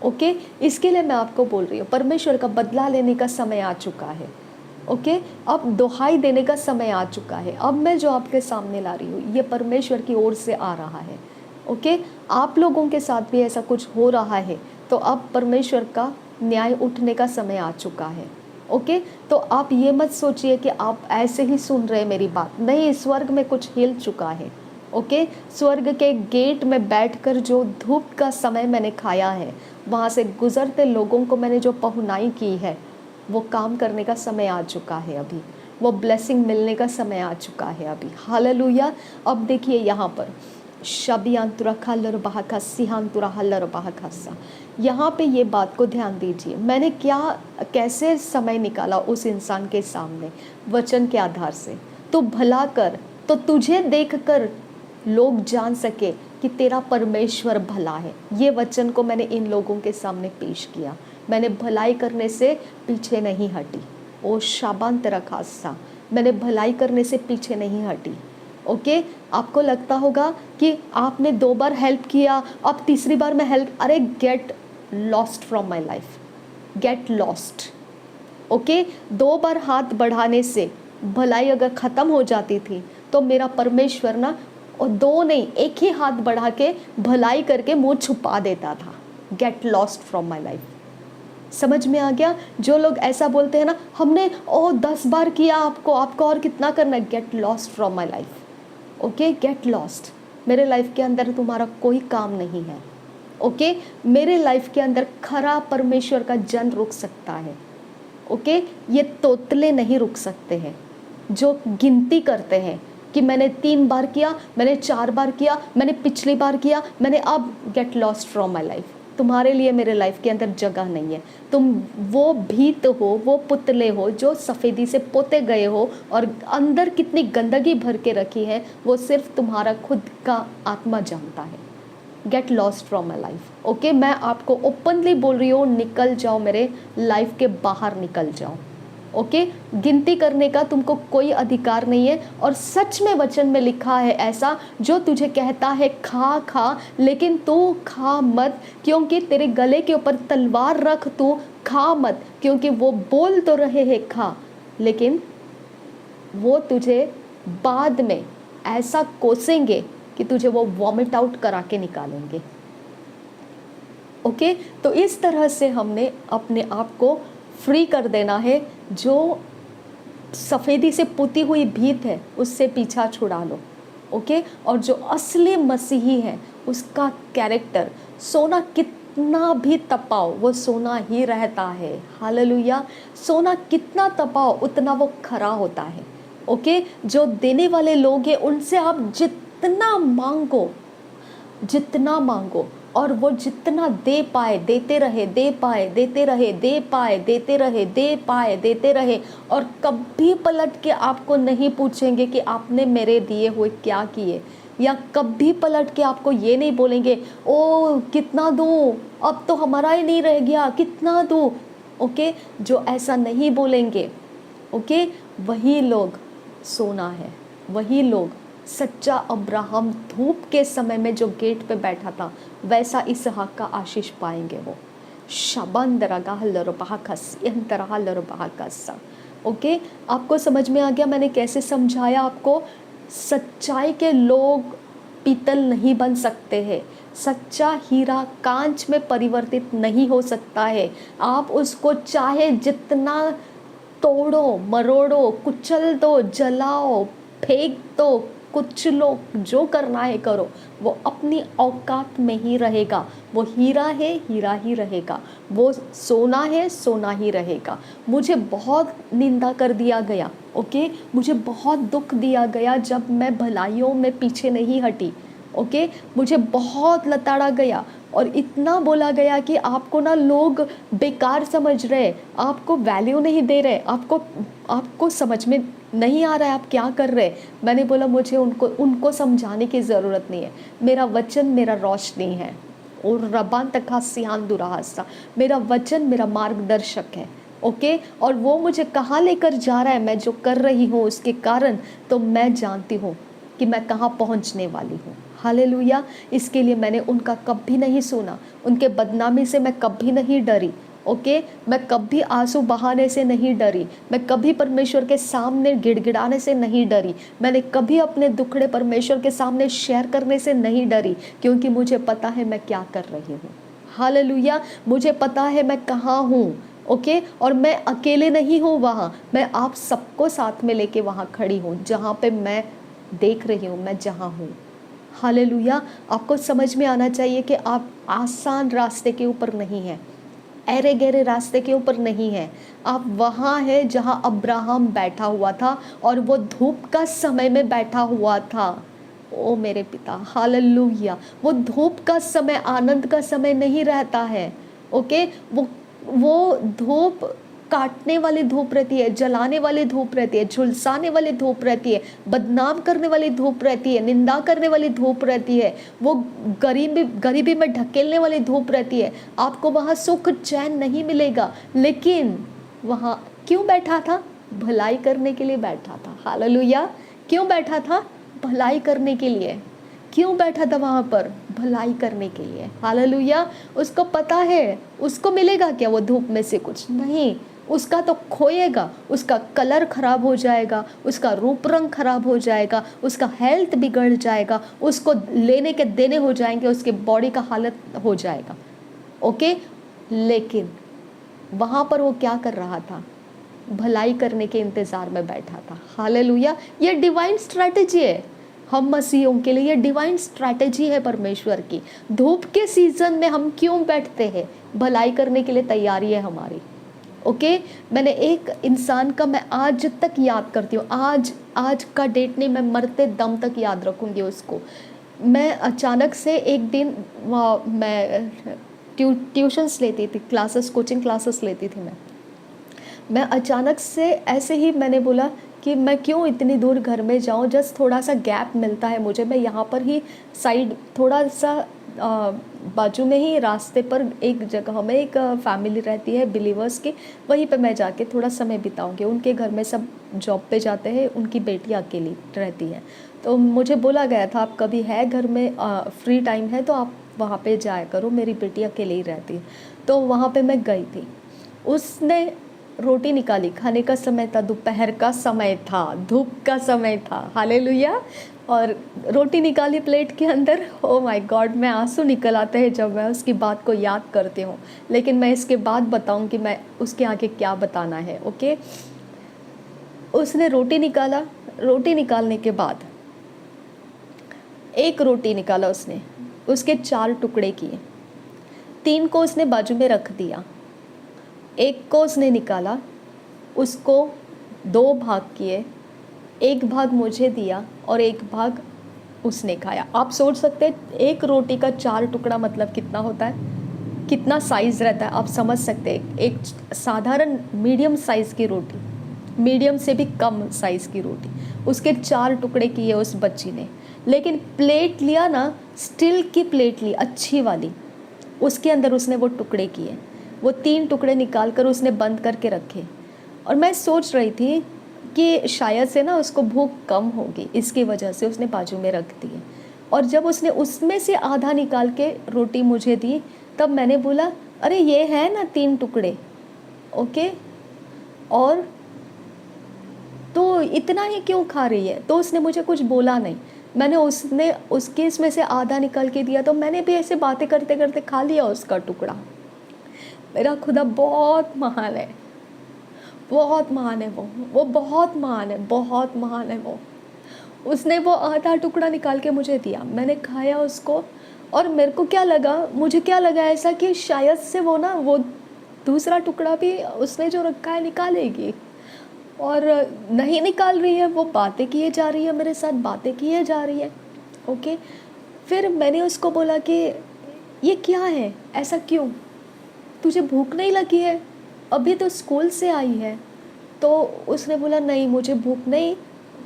ओके, इसके लिए मैं आपको बोल रही हूँ, परमेश्वर का बदला लेने का समय आ चुका है। ओके, अब दुहाई देने का समय आ चुका है। अब मैं जो आपके सामने ला रही हूँ ये परमेश्वर की ओर से आ रहा है। ओके, आप लोगों के साथ भी ऐसा कुछ हो रहा है तो अब परमेश्वर का न्याय उठने का समय आ चुका है। ओके, तो आप ये मत सोचिए कि आप ऐसे ही सुन रहे मेरी बात, नहीं, स्वर्ग में कुछ हिल चुका है। ओके, स्वर्ग के गेट में बैठकर जो धूप का समय मैंने खाया है, वहाँ से गुजरते लोगों को मैंने जो पहुनाई की है, वो काम करने का समय आ चुका है अभी, वो ब्लेसिंग मिलने का समय आ चुका है अभी। हालेलुया। अब देखिए यहाँ पर शबियांतुरा खालर बहाका सिहांतुरा हल्लर बहाकासा, यहाँ पे ये बात को ध्यान दीजिए। मैंने कैसे समय निकाला उस इंसान के सामने वचन के आधार से। तो भला कर तो तुझे देखकर लोग जान सके कि तेरा परमेश्वर भला है। ये वचन को मैंने इन लोगों के सामने पेश किया। मैंने भलाई करने से पीछे नहीं हटी। ओ शाबान तेरा खासा, मैंने भलाई करने से पीछे नहीं हटी। ओके, आपको लगता होगा कि आपने 2 बार हेल्प किया, अब तीसरी बार में हेल्प, अरे get lost from my life, get lost. Okay, 2 बार हाथ बढ़ाने से भलाई अगर ख़त्म हो जाती थी तो मेरा परमेश्वर ना, और 2 नहीं, एक ही हाथ बढ़ा के भलाई करके मुँह छुपा देता था। Get lost from my life. समझ में आ गया? जो लोग ऐसा बोलते हैं ना, हमने 10 बार किया, आपको और कितना करना है, get lost from my life. Okay, get lost. मेरे लाइफ के अंदर तुम्हारा कोई काम नहीं है। ओके, मेरे लाइफ के अंदर खरा परमेश्वर का जन रुक सकता है। ओके, ये तोतले नहीं रुक सकते हैं जो गिनती करते हैं कि मैंने 3 बार किया, मैंने 4 बार किया, मैंने पिछली बार किया, मैंने अब get lost from my life. तुम्हारे लिए मेरे लाइफ के अंदर जगह नहीं है। तुम वो भीत हो, वो पुतले हो जो सफ़ेदी से पोते गए हो, और अंदर कितनी गंदगी भर के रखी है वो सिर्फ तुम्हारा खुद का आत्मा जानता है। Get lost from my life. Okay, मैं आपको ओपनली बोल रही हूँ, निकल जाओ, मेरे लाइफ के बाहर निकल जाओ। ओके, गिनती करने का तुमको कोई अधिकार नहीं है। और सच में वचन में लिखा है ऐसा, जो तुझे कहता है खा खा, लेकिन तू खा मत, क्योंकि तेरे गले के ऊपर तलवार रख, तू खा मत, क्योंकि वो बोल तो रहे हैं खा, लेकिन वो तुझे बाद में ऐसा कोसेंगे कि तुझे वो वॉमिट आउट करा के निकालेंगे। ओके, तो इस तरह से हमने अपने आप को फ्री कर देना है। जो सफ़ेदी से पुती हुई भीत है उससे पीछा छुड़ा लो। ओके, और जो असली मसीही है उसका कैरेक्टर, सोना कितना भी तपाओ वो सोना ही रहता है। हालेलुया। सोना कितना तपाओ उतना वो खरा होता है। ओके, जो देने वाले लोग हैं उनसे आप जितना मांगो, जितना मांगो, और वो जितना दे पाए देते रहे, दे पाए देते रहे, दे पाए देते रहे, दे पाए देते रहे। और कभी पलट के आपको नहीं पूछेंगे कि आपने मेरे दिए हुए क्या किए, या कभी पलट के आपको ये नहीं बोलेंगे ओ कितना दूँ, अब तो हमारा ही नहीं रह गया, कितना दूँ। ओके, जो ऐसा नहीं बोलेंगे, ओके, वही लोग सोना है, वही लोग सच्चा अब्राहम धूप के समय में जो गेट पे बैठा था वैसा इसहाक का आशीष पाएंगे वो। ओके, आपको समझ में आ गया मैंने कैसे समझाया आपको? सच्चाई के लोग पीतल नहीं बन सकते हैं। सच्चा हीरा कांच में परिवर्तित नहीं हो सकता है। आप उसको चाहे जितना तोड़ो मरोड़ो, कुचल दो, जलाओ, फेंक दो, कुछ लोग जो करना है करो, वो अपनी औकात में ही रहेगा। वो हीरा है, हीरा ही रहेगा। वो सोना है, सोना ही रहेगा। मुझे बहुत निंदा कर दिया गया, ओके, मुझे बहुत दुख दिया गया जब मैं भलाइयों में पीछे नहीं हटी। ओके, मुझे बहुत लताड़ा गया और इतना बोला गया कि आपको ना लोग बेकार समझ रहे, आपको वैल्यू नहीं दे रहे, आपको समझ में नहीं आ रहा है आप क्या कर रहे। मैंने बोला मुझे उनको समझाने की ज़रूरत नहीं है। मेरा वचन मेरा रोशनी है और रबान तक सियान दुरासा, मेरा वचन मेरा मार्गदर्शक है। ओके, और वो मुझे कहाँ लेकर जा रहा है, मैं जो कर रही हूँ उसके कारण, तो मैं जानती हूँ कि मैं कहाँ पहुँचने वाली हूँ। हालेलुया। इसके लिए मैंने उनका कभी नहीं सुना, उनके बदनामी से मैं कभी नहीं डरी। ओके, मैं कभी आंसू बहाने से नहीं डरी, मैं कभी परमेश्वर के सामने गिड़गिड़ाने से नहीं डरी, मैंने कभी अपने दुखड़े परमेश्वर के सामने शेयर करने से नहीं डरी, क्योंकि मुझे पता है मैं क्या कर रही हूँ। हालेलुया। मुझे पता है मैं कहाँ हूँ। ओके, और मैं अकेले नहीं हूँ वहाँ, मैं आप सबको साथ में लेके वहाँ खड़ी हूँ जहाँ पे मैं देख रही हूँ, मैं जहाँ हूँ। हालेलुया। आपको समझ में आना चाहिए कि आप आसान रास्ते के ऊपर नहीं हैं, ऐरे गहरे रास्ते के ऊपर नहीं है। आप वहाँ है जहाँ अब्राहम बैठा हुआ था और वो धूप का समय में बैठा हुआ था। ओ मेरे पिता, हालेलुया। वो धूप का समय आनंद का समय नहीं रहता है। ओके, वो धूप काटने वाली धूप रहती है, जलाने वाली धूप रहती है, झुलसाने वाली धूप रहती है, बदनाम करने वाली धूप रहती है, निंदा करने वाली धूप रहती है, वो गरीबी में ढकेलने वाली धूप रहती है। आपको वहाँ सुख चैन नहीं मिलेगा, लेकिन वहाँ क्यों बैठा था? भलाई करने के लिए बैठा था। हालेलुया। क्यों बैठा था? भलाई करने के लिए। क्यों बैठा था वहाँ पर? भलाई करने के लिए। हालेलुया। उसको पता है उसको मिलेगा क्या वो धूप में से? कुछ नहीं, उसका तो खोएगा, उसका कलर खराब हो जाएगा, उसका रूप रंग खराब हो जाएगा, उसका हेल्थ बिगड़ जाएगा, उसको लेने के देने हो जाएंगे, उसके बॉडी का हालत हो जाएगा। ओके, लेकिन वहाँ पर वो क्या कर रहा था? भलाई करने के इंतज़ार में बैठा था। हालेलुया। ये डिवाइन स्ट्रैटेजी है हम मसीहों के लिए, ये डिवाइन स्ट्रैटेजी है परमेश्वर की। धूप के सीजन में हम क्यों बैठते हैं? भलाई करने के लिए तैयारी है हमारी। ओके, मैंने एक इंसान का मैं आज तक याद करती हूँ, आज का डेट नहीं, मैं मरते दम तक याद रखूँगी उसको। मैं अचानक से एक दिन मैं ट्यूशन्स लेती थी, कोचिंग क्लासेस लेती थी मैं अचानक से ऐसे ही मैंने बोला कि मैं क्यों इतनी दूर घर में जाऊं, जस्ट थोड़ा सा गैप मिलता है मुझे, मैं यहाँ पर ही साइड थोड़ा सा बाजू में ही रास्ते पर एक जगह में एक फैमिली रहती है बिलीवर्स की, वहीं पे मैं जाके थोड़ा समय बिताऊंगी। उनके घर में सब जॉब पे जाते हैं, उनकी बेटी अकेली रहती है। तो मुझे बोला गया था आप कभी है घर में फ्री टाइम है तो आप वहाँ पे जाया करो, मेरी बेटी अकेले ही रहती है। तो वहाँ पे मैं गई थी। उसने रोटी निकाली, खाने का समय था, दोपहर का समय था, धूप का समय था, हालेलुया। और रोटी निकाली प्लेट के अंदर, ओ माय गॉड, मैं आंसू निकल आते हैं जब मैं उसकी बात को याद करती हूँ। लेकिन मैं इसके बाद बताऊँ कि मैं उसके आगे क्या बताना है, ओके। उसने रोटी निकाला, रोटी निकालने के बाद एक रोटी निकाला उसने, उसके 4 टुकड़े किए, 3 को उसने बाजू में रख दिया, एक को उसने निकाला, उसको 2 भाग किए, एक भाग मुझे दिया और एक भाग उसने खाया। आप सोच सकते हैं एक रोटी का 4 टुकड़ा मतलब कितना होता है, कितना साइज़ रहता है, आप समझ सकते हैं। एक साधारण मीडियम साइज़ की रोटी, मीडियम से भी कम साइज़ की रोटी, उसके 4 टुकड़े किए उस बच्ची ने। लेकिन प्लेट लिया ना, स्टील की प्लेट ली अच्छी वाली, उसके अंदर उसने वो टुकड़े किए, वो 3 टुकड़े निकाल कर उसने बंद करके रखे। और मैं सोच रही थी कि शायद से ना उसको भूख कम होगी, इसकी वजह से उसने बाजू में रख दिए। और जब उसने उसमें से आधा निकाल के रोटी मुझे दी, तब मैंने बोला, अरे ये है ना 3 टुकड़े, ओके, और तो इतना ही क्यों खा रही है। तो उसने मुझे कुछ बोला नहीं, मैंने उसने उसके इसमें से आधा निकाल के दिया, तो मैंने भी ऐसे बातें करते करते खा लिया उसका टुकड़ा। मेरा खुदा बहुत महान है, बहुत महान है वो बहुत महान है, बहुत महान है वो। उसने वो आधा टुकड़ा निकाल के मुझे दिया, मैंने खाया उसको। और मेरे को क्या लगा, मुझे क्या लगा ऐसा कि शायद से वो ना वो दूसरा टुकड़ा भी उसने जो रखा है निकालेगी, और नहीं निकाल रही है, वो बातें किए जा रही है, मेरे साथ बातें किए जा रही है, ओके। फिर मैंने उसको बोला कि ये क्या है, ऐसा क्यों, तुझे भूख नहीं लगी है, अभी तो स्कूल से आई है। तो उसने बोला, नहीं मुझे भूख नहीं,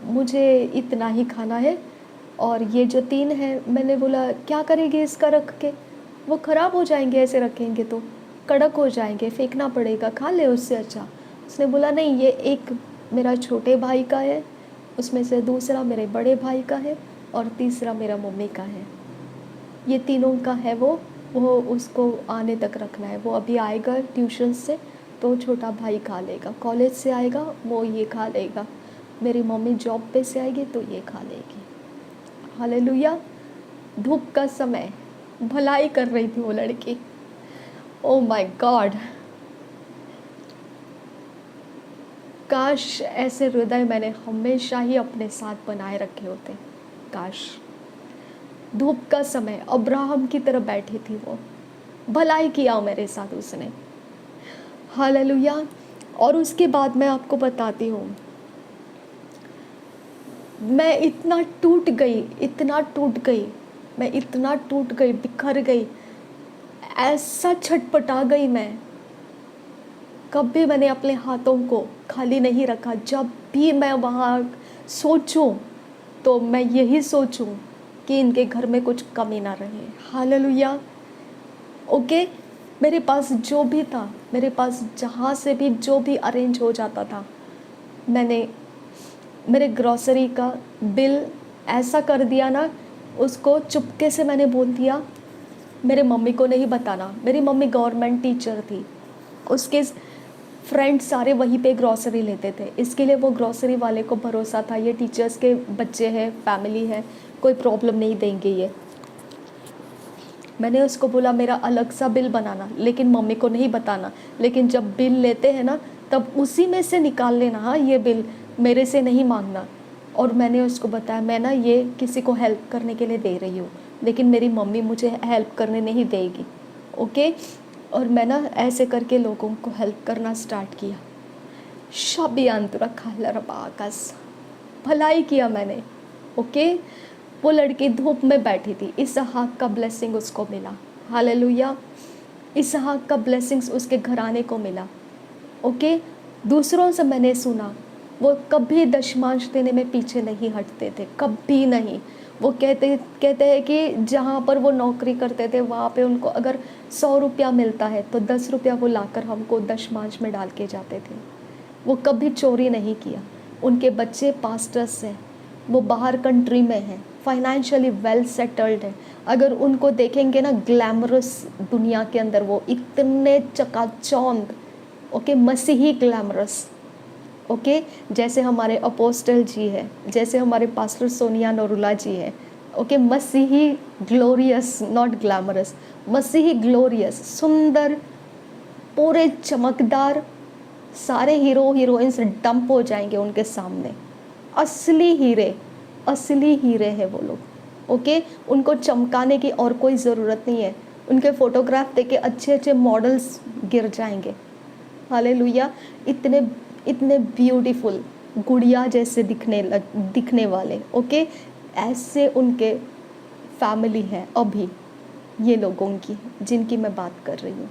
मुझे इतना ही खाना है, और ये जो 3 है। मैंने बोला, क्या करेगी इसका रख के, वो ख़राब हो जाएंगे, ऐसे रखेंगे तो कड़क हो जाएंगे, फेंकना पड़ेगा, खा ले उससे अच्छा। उसने बोला, नहीं ये एक मेरा छोटे भाई का है, उसमें से दूसरा मेरे बड़े भाई का है, और तीसरा मेरा मम्मी का है, ये तीनों का है। वो उसको आने तक रखना है, वो अभी आएगा ट्यूशन से तो छोटा भाई खा लेगा, कॉलेज से आएगा वो ये खा लेगा, मेरी मम्मी जॉब पे से आएगी तो ये खा लेगी। हालेलुया। धूप का समय, भलाई कर रही थी वो लड़की, ओ माय गॉड। काश ऐसे हृदय मैंने हमेशा ही अपने साथ बनाए रखे होते, काश। धूप का समय, अब्राहम की तरह बैठी थी वो, भलाई किया मेरे साथ उसने, हालेलुया। और उसके बाद मैं आपको बताती हूँ, मैं इतना टूट गई, इतना टूट गई, मैं इतना टूट गई, बिखर गई, ऐसा छटपटा गई मैं। कभी मैंने अपने हाथों को खाली नहीं रखा, जब भी मैं वहाँ सोचूं तो मैं यही सोचूं कि इनके घर में कुछ कमी ना रहे, हालेलुया, ओके। मेरे पास जो भी था, मेरे पास जहाँ से भी जो भी अरेंज हो जाता था, मैंने मेरे ग्रॉसरी का बिल ऐसा कर दिया ना, उसको चुपके से मैंने बोल दिया, मेरे मम्मी को नहीं बताना। मेरी मम्मी गवर्नमेंट टीचर थी, उसके फ्रेंड सारे वहीं पे ग्रॉसरी लेते थे, इसके लिए वो ग्रॉसरी वाले को भरोसा था, ये टीचर्स के बच्चे हैं, फैमिली है, कोई प्रॉब्लम नहीं देंगे ये। मैंने उसको बोला मेरा अलग सा बिल बनाना, लेकिन मम्मी को नहीं बताना, लेकिन जब बिल लेते हैं ना तब उसी में से निकाल लेना, हाँ ये बिल मेरे से नहीं मांगना। और मैंने उसको बताया, मैं ना ये किसी को हेल्प करने के लिए दे रही हूँ, लेकिन मेरी मम्मी मुझे हेल्प करने नहीं देगी, ओके। और मैं ना ऐसे करके लोगों को हेल्प करना स्टार्ट किया, शबियंतुरा खालरबाकस, भलाई किया मैंने, ओके। वो लड़की धूप में बैठी थी, इसहाक का ब्लेसिंग उसको मिला, हालेलुया, इसहाक का ब्लेसिंग्स उसके घराने को मिला, ओके। दूसरों से मैंने सुना, वो कभी दशमांश देने में पीछे नहीं हटते थे, कभी नहीं। वो कहते हैं कि जहाँ पर वो नौकरी करते थे वहाँ पे उनको अगर 100 रुपया मिलता है तो 10 रुपया वो लाकर हमको दशमांश में डाल के जाते थे। वो कभी चोरी नहीं किया। उनके बच्चे पास्टर्स हैं, वो बाहर कंट्री में हैं, फाइनेंशियली वेल सेटल्ड है। अगर उनको देखेंगे ना ग्लैमरस दुनिया के अंदर, वो इतने चकाचौंध, ओके, मसीही ग्लैमरस। ओके, जैसे हमारे अपोस्टल जी है, जैसे हमारे पास्टर सोनिया नरूला जी है। ओके, मसीही ग्लोरियस, नॉट ग्लैमरस, मसीही ग्लोरियस, सुंदर, पूरे चमकदार। सारे हीरो हीरोइंस डंप हो जाएंगे उनके सामने। असली हीरे, असली हीरे हैं वो लोग। ओके, उनको चमकाने की और कोई ज़रूरत नहीं है। उनके फोटोग्राफ देख के अच्छे अच्छे मॉडल्स गिर जाएंगे। हालेलुया। इतने इतने ब्यूटीफुल, गुड़िया जैसे दिखने वाले। ओके, ऐसे उनके फैमिली है अभी, ये लोगों की जिनकी मैं बात कर रही हूँ।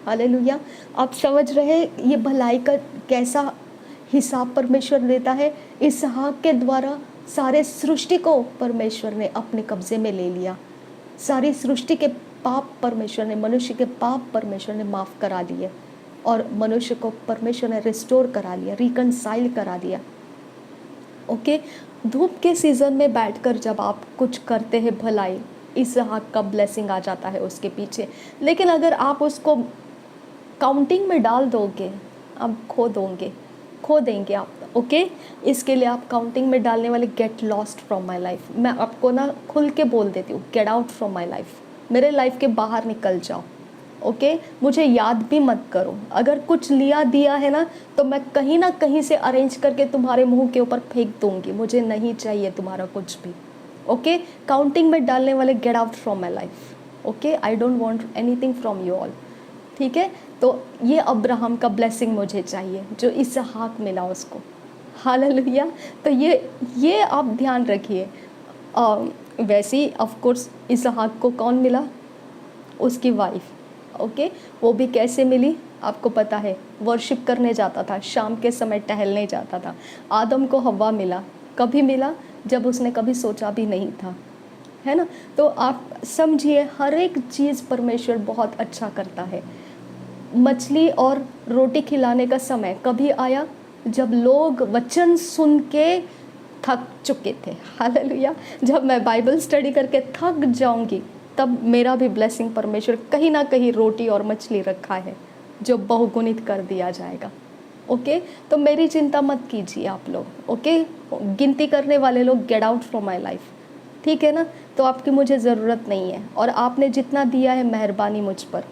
हालेलुया। आप समझ रहे हैं ये भलाई का कैसा हिसाब परमेश्वर लेता है। इसहाक के द्वारा सारे सृष्टि को परमेश्वर ने अपने कब्जे में ले लिया। सारी सृष्टि के पाप परमेश्वर ने, मनुष्य के पाप परमेश्वर ने माफ़ करा लिए, और मनुष्य को परमेश्वर ने रिस्टोर करा लिया, रिकनसाइल करा दिया। ओके, धूप के सीज़न में बैठकर जब आप कुछ करते हैं भलाई, इसहाक का ब्लेसिंग आ जाता है उसके पीछे। लेकिन अगर आप उसको काउंटिंग में डाल दोगे, आप खो देंगे आप। ओके, इसके लिए आप काउंटिंग में डालने वाले get lost from my life. मैं आपको ना खुल के बोल देती हूँ, get out from my life, मेरे लाइफ के बाहर निकल जाओ। ओके, मुझे याद भी मत करो। अगर कुछ लिया दिया है ना, तो मैं कहीं ना कहीं से अरेंज करके तुम्हारे मुंह के ऊपर फेंक दूंगी। मुझे नहीं चाहिए तुम्हारा कुछ भी। ओके, काउंटिंग में डालने वाले get out from my life. Okay, I don't want anything from you all. ठीक है, तो ये अब्राहम का ब्लेसिंग मुझे चाहिए जो इसहाक मिला उसको। हालेलुया। तो ये आप ध्यान रखिए। वैसे ही ऑफ कोर्स इसहाक को कौन मिला? उसकी वाइफ। ओके, वो भी कैसे मिली आपको पता है, वर्शिप करने जाता था, शाम के समय टहलने जाता था। आदम को हव्वा मिला, कभी मिला? जब उसने कभी सोचा भी नहीं था, है ना। तो आप समझिए, हर एक चीज़ परमेश्वर बहुत अच्छा करता है। मछली और रोटी खिलाने का समय कभी आया? जब लोग वचन सुन के थक चुके थे। हालेलुया। जब मैं बाइबल स्टडी करके थक जाऊंगी, तब मेरा भी ब्लेसिंग परमेश्वर कहीं ना कहीं रोटी और मछली रखा है जो बहुगुणित कर दिया जाएगा। ओके, तो मेरी चिंता मत कीजिए आप लोग। ओके, गिनती करने वाले लोग, get out from my life. ठीक है ना, तो आपकी मुझे ज़रूरत नहीं है, और आपने जितना दिया है मेहरबानी मुझ पर।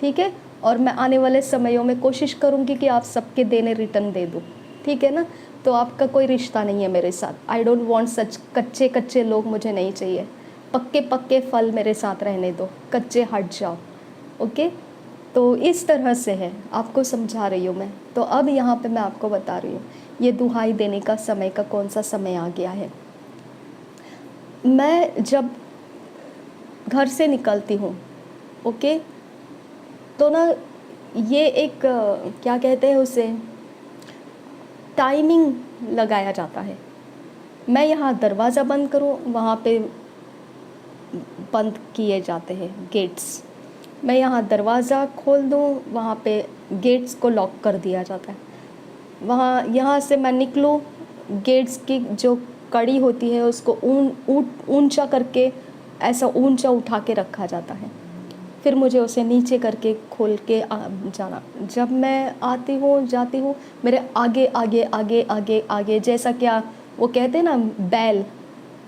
ठीक है, और मैं आने वाले समयों में कोशिश करूँगी कि आप सबके देने रिटर्न दे दूँ। ठीक है ना, तो आपका कोई रिश्ता नहीं है मेरे साथ। आई डोंट वांट सच कच्चे कच्चे लोग, मुझे नहीं चाहिए। पक्के पक्के फल मेरे साथ रहने दो, कच्चे हट जाओ। ओके, तो इस तरह से है, आपको समझा रही हूँ मैं। तो अब यहाँ पे मैं आपको बता रही हूँ, ये दुहाई देने का समय का कौन सा समय आ गया है। मैं जब घर से निकलती हूँ, ओके, तो ना ये एक क्या कहते हैं उसे, टाइमिंग लगाया जाता है। मैं यहाँ दरवाज़ा बंद करूँ, वहाँ पे बंद किए जाते हैं गेट्स। मैं यहाँ दरवाज़ा खोल दूँ, वहाँ पे गेट्स को लॉक कर दिया जाता है। यहाँ से मैं निकलूँ, गेट्स की जो कड़ी होती है उसको ऊंचा करके, ऐसा ऊंचा उठा के रखा जाता है। फिर मुझे उसे नीचे करके खोल के जाना। जब मैं आती हूँ जाती हूँ, मेरे आगे आगे आगे आगे आगे, जैसा क्या वो कहते हैं ना,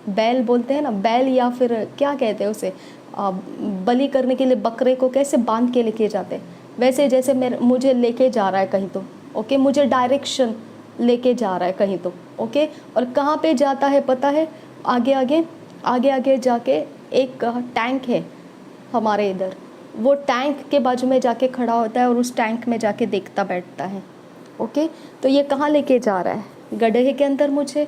बैल बोलते हैं ना, बैल, या फिर क्या कहते हैं उसे, बलि करने के लिए बकरे को कैसे बांध के लेके जाते हैं, वैसे जैसे मुझे लेके जा रहा है कहीं तो। ओके, मुझे डायरेक्शन लेके जा रहा है कहीं तो। ओके, और कहाँ पे जाता है पता है? आगे आगे आगे आगे जाके एक टैंक है हमारे इधर, वो टैंक के बाजू में जाके खड़ा होता है और उस टैंक में जाके देखता बैठता है। ओके, तो ये कहाँ लेके जा रहा है? गड्ढे के अंदर मुझे।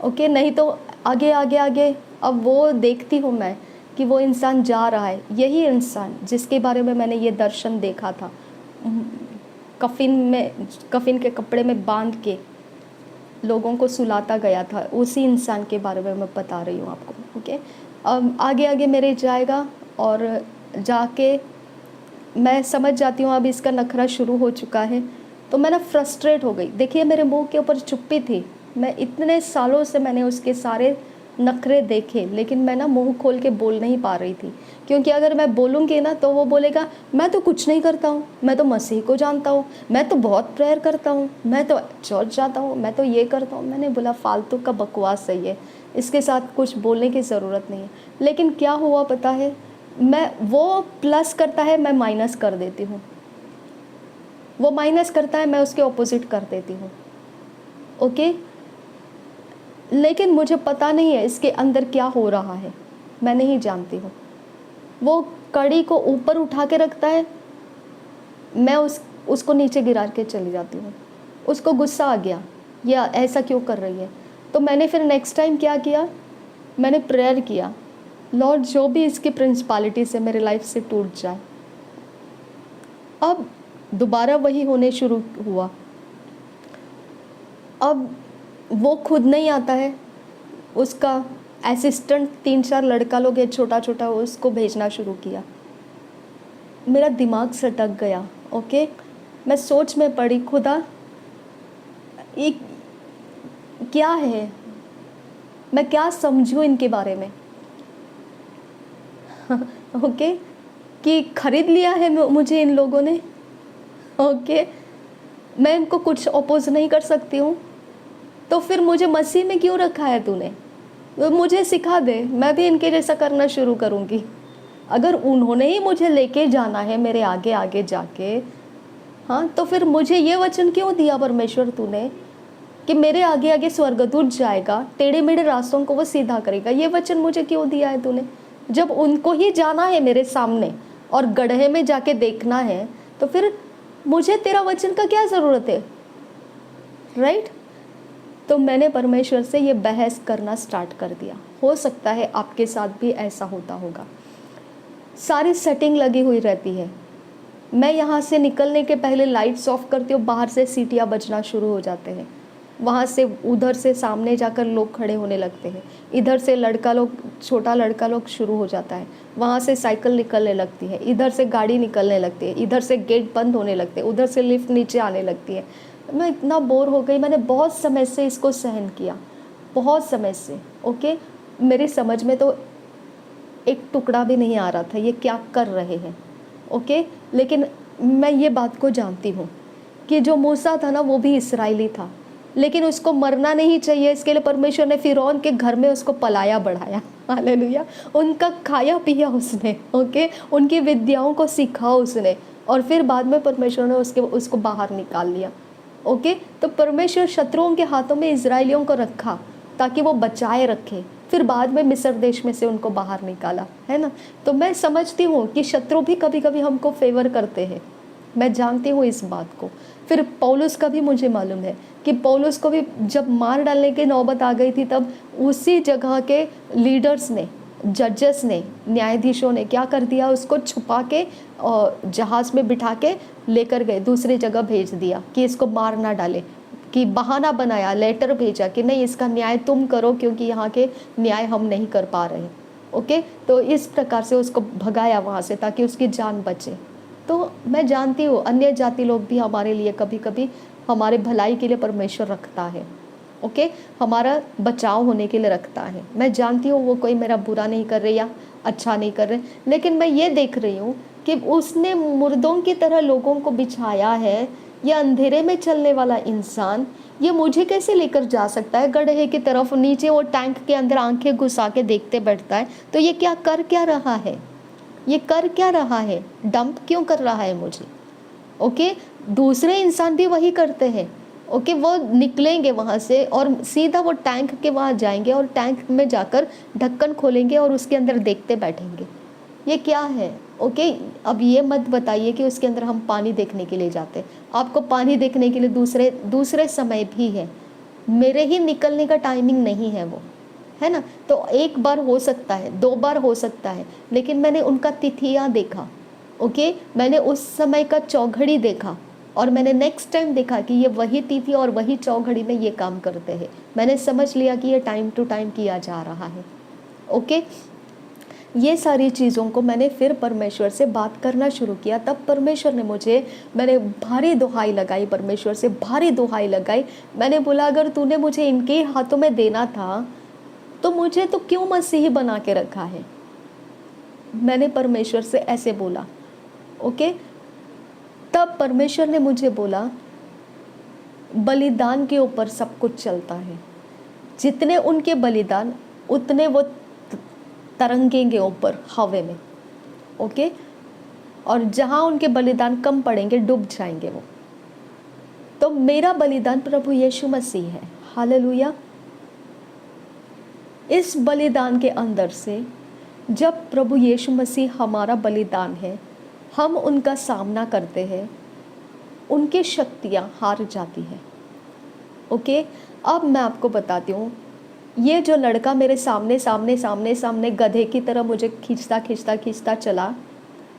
ओके, नहीं तो आगे आगे आगे। अब वो देखती हूँ मैं कि वो इंसान जा रहा है, यही इंसान जिसके बारे में मैंने ये दर्शन देखा था, कफिन के कपड़े में बांध के लोगों को सुलाता गया था, उसी इंसान के बारे में मैं बता रही हूँ आपको। ओके, अब आगे आगे मेरे जाएगा, और जाके मैं समझ जाती हूँ अब इसका नखरा शुरू हो चुका है। तो मैं ना फ्रस्ट्रेट हो गई। देखिए, मेरे मुंह के ऊपर चुप्पी थी, मैं इतने सालों से मैंने उसके सारे नखरे देखे, लेकिन मैं ना मुंह खोल के बोल नहीं पा रही थी, क्योंकि अगर मैं बोलूँगी ना तो वो बोलेगा मैं तो कुछ नहीं करता हूँ, मैं तो मसीह को जानता हूँ, मैं तो बहुत प्रेयर करता हूँ, मैं तो चर्च जाता हूँ, मैं तो ये करता हूँ। मैंने बोला फालतू का बकवास सही है, इसके साथ कुछ बोलने की ज़रूरत नहीं है। लेकिन क्या हुआ पता है, मैं वो प्लस करता है, मैं माइनस कर देती हूँ, वो माइनस करता है, मैं उसके ऑपोजिट कर देती हूँ। ओके, लेकिन मुझे पता नहीं है इसके अंदर क्या हो रहा है, मैं नहीं जानती हूँ। वो कड़ी को ऊपर उठा के रखता है, मैं उसको नीचे गिरा के चली जाती हूँ। उसको गुस्सा आ गया, ये ऐसा क्यों कर रही है। तो मैंने फिर नेक्स्ट टाइम क्या किया, मैंने प्रेयर किया, लॉर्ड जो भी इसकी प्रिंसिपलिटी से मेरे लाइफ से टूट जाए। अब दोबारा वही होने शुरू हुआ। अब वो खुद नहीं आता है, उसका असिस्टेंट 3-4 लड़का लोग है छोटा छोटा, उसको भेजना शुरू किया। मेरा दिमाग सटक गया। ओके, मैं सोच में पड़ी, खुदा ये क्या है, मैं क्या समझूं इनके बारे में। ओके, कि खरीद लिया है मुझे इन लोगों ने। ओके, मैं इनको कुछ अपोज नहीं कर सकती हूँ, तो फिर मुझे मसीह में क्यों रखा है तूने। मुझे सिखा दे, मैं भी इनके जैसा करना शुरू करूँगी। अगर उन्होंने ही मुझे लेके जाना है मेरे आगे आगे जाके, हाँ, तो फिर मुझे ये वचन क्यों दिया परमेश्वर तूने कि मेरे आगे आगे स्वर्गदूत जाएगा, टेढ़े मेढ़े रास्तों को वो सीधा करेगा। ये वचन मुझे क्यों दिया है तूने, जब उनको ही जाना है मेरे सामने और गड्ढे में जाके देखना है, तो फिर मुझे तेरा वचन का क्या ज़रूरत है, राइट। तो मैंने परमेश्वर से ये बहस करना स्टार्ट कर दिया। हो सकता है आपके साथ भी ऐसा होता होगा। सारी सेटिंग लगी हुई रहती है, मैं यहाँ से निकलने के पहले लाइट्स ऑफ करती हूँ, बाहर से सीटियाँ बजना शुरू हो जाते हैं, वहाँ से उधर से सामने जाकर लोग खड़े होने लगते हैं, इधर से लड़का लोग, छोटा लड़का लोग शुरू हो जाता है, वहाँ से साइकिल निकलने लगती है, इधर से गाड़ी निकलने लगती है, इधर से गेट बंद होने लगते हैं, उधर से लिफ्ट नीचे आने लगती है। मैं इतना बोर हो गई, मैंने बहुत समय से इसको सहन किया, बहुत समय से। ओके, मेरी समझ में तो एक टुकड़ा भी नहीं आ रहा था ये क्या कर रहे हैं। ओके, लेकिन मैं ये बात को जानती हूँ कि जो मूसा था ना, वो भी इस्राएली था, लेकिन उसको मरना नहीं चाहिए, इसके लिए परमेश्वर ने फिरौन के घर में उसको पलाया बढ़ाया। हालेलुया, उनका खाया पिया उसने। ओके, उनकी विद्याओं को सीखा उसने, और फिर बाद में परमेश्वर ने उसको बाहर निकाल लिया। ओके, तो परमेश्वर शत्रुओं के हाथों में इजराइलियों को रखा ताकि वो बचाए रखे, फिर बाद में मिस्र देश में से उनको बाहर निकाला, है ना। तो मैं समझती हूँ कि शत्रु भी कभी कभी हमको फेवर करते हैं, मैं जानती हूँ इस बात को। फिर पौलुस का भी मुझे मालूम है कि पौलुस को भी जब मार डालने की नौबत आ गई थी, तब उसी जगह के लीडर्स ने, जजेस ने, न्यायाधीशों ने क्या कर दिया, उसको छुपा के और जहाज़ में बिठा के लेकर गए, दूसरी जगह भेज दिया कि इसको मार ना डाले, कि बहाना बनाया, लेटर भेजा कि नहीं इसका न्याय तुम करो क्योंकि यहाँ के न्याय हम नहीं कर पा रहे। ओके, तो इस प्रकार से उसको भगाया वहाँ से ताकि उसकी जान बचे। तो मैं जानती हूँ अन्य जाति लोग भी हमारे लिए कभी कभी हमारे भलाई के लिए परमेश्वर रखता है। ओके, हमारा बचाव होने के लिए रखता है। मैं जानती हूँ वो कोई मेरा बुरा नहीं कर रहे या अच्छा नहीं कर रहे, लेकिन मैं ये देख रही हूँ कि उसने मुर्दों की तरह लोगों को बिछाया है। ये अंधेरे में चलने वाला इंसान, ये मुझे कैसे लेकर जा सकता है गड्ढे की तरफ, नीचे वो टैंक के अंदर आंखें घुसा के देखते बैठता है। तो ये क्या कर क्या रहा है, ये कर क्या रहा है, डंप क्यों कर रहा है मुझे। ओके, दूसरे इंसान भी वही करते हैं। ओके, वो निकलेंगे वहाँ से और सीधा वो टैंक के वहाँ जाएंगे और टैंक में जाकर ढक्कन खोलेंगे और उसके अंदर देखते बैठेंगे, ये क्या है। ओके, अब ये मत बताइए कि उसके अंदर हम पानी देखने के लिए जाते हैं। आपको पानी देखने के लिए दूसरे समय भी है, मेरे ही निकलने का टाइमिंग नहीं है वो, है ना। तो एक बार हो सकता है, 2 बार हो सकता है, लेकिन मैंने उनका तिथियाँ देखा। ओके, मैंने उस समय का चौघड़ी देखा और मैंने नेक्स्ट टाइम देखा कि ये वही तिथि और वही चौघड़ी में ये काम करते हैं। मैंने समझ लिया कि ये टाइम टू टाइम किया जा रहा है। ओके, ये सारी चीज़ों को मैंने फिर परमेश्वर से बात करना शुरू किया। तब परमेश्वर ने मैंने भारी दुहाई लगाई, परमेश्वर से भारी दुहाई लगाई। मैंने बोला अगर तूने मुझे इनके हाथों में देना था तो मुझे तो क्यों मसीही बना के रखा है? मैंने परमेश्वर से ऐसे बोला। ओके, तब परमेश्वर ने मुझे बोला, बलिदान के ऊपर सब कुछ चलता है। जितने उनके बलिदान उतने वो तरंगेंगे ऊपर हवा में। ओके, और जहाँ उनके बलिदान कम पड़ेंगे डूब जाएंगे वो। तो मेरा बलिदान प्रभु यीशु मसीह है। हालेलुया। इस बलिदान के अंदर से जब प्रभु यीशु मसीह हमारा बलिदान है, हम उनका सामना करते हैं, उनकी शक्तियाँ हार जाती है। ओके, अब मैं आपको बताती हूँ, ये जो लड़का मेरे सामने सामने सामने सामने गधे की तरह मुझे खींचता खींचता खींचता चला,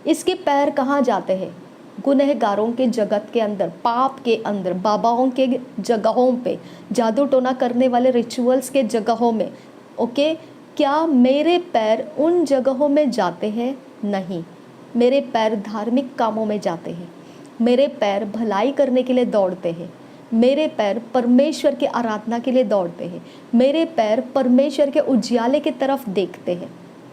इसके पैर कहाँ जाते हैं? गुनहगारों के जगत के अंदर, पाप के अंदर, बाबाओं के जगहों पे, जादू टोना करने वाले रिचुअल्स के जगहों में। ओके, क्या मेरे पैर उन जगहों में जाते हैं? नहीं, मेरे पैर धार्मिक कामों में जाते हैं। मेरे पैर भलाई करने के लिए दौड़ते हैं। मेरे पैर परमेश्वर की आराधना के लिए दौड़ते हैं। मेरे पैर परमेश्वर के उजियाले की तरफ देखते हैं।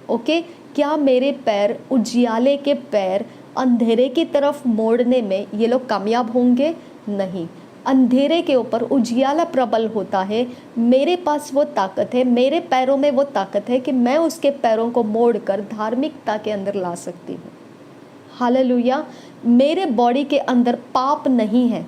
ओके, क्या मेरे पैर उजियाले के पैर अंधेरे की तरफ मोड़ने में ये लोग कामयाब होंगे? नहीं, अंधेरे के ऊपर उजियाला प्रबल होता है। मेरे पास वो ताकत है, मेरे पैरों में वो ताकत है कि मैं उसके पैरों को मोड़कर धार्मिकता के अंदर ला सकती हूँ। हालेलुया। मेरे बॉडी के अंदर पाप नहीं है,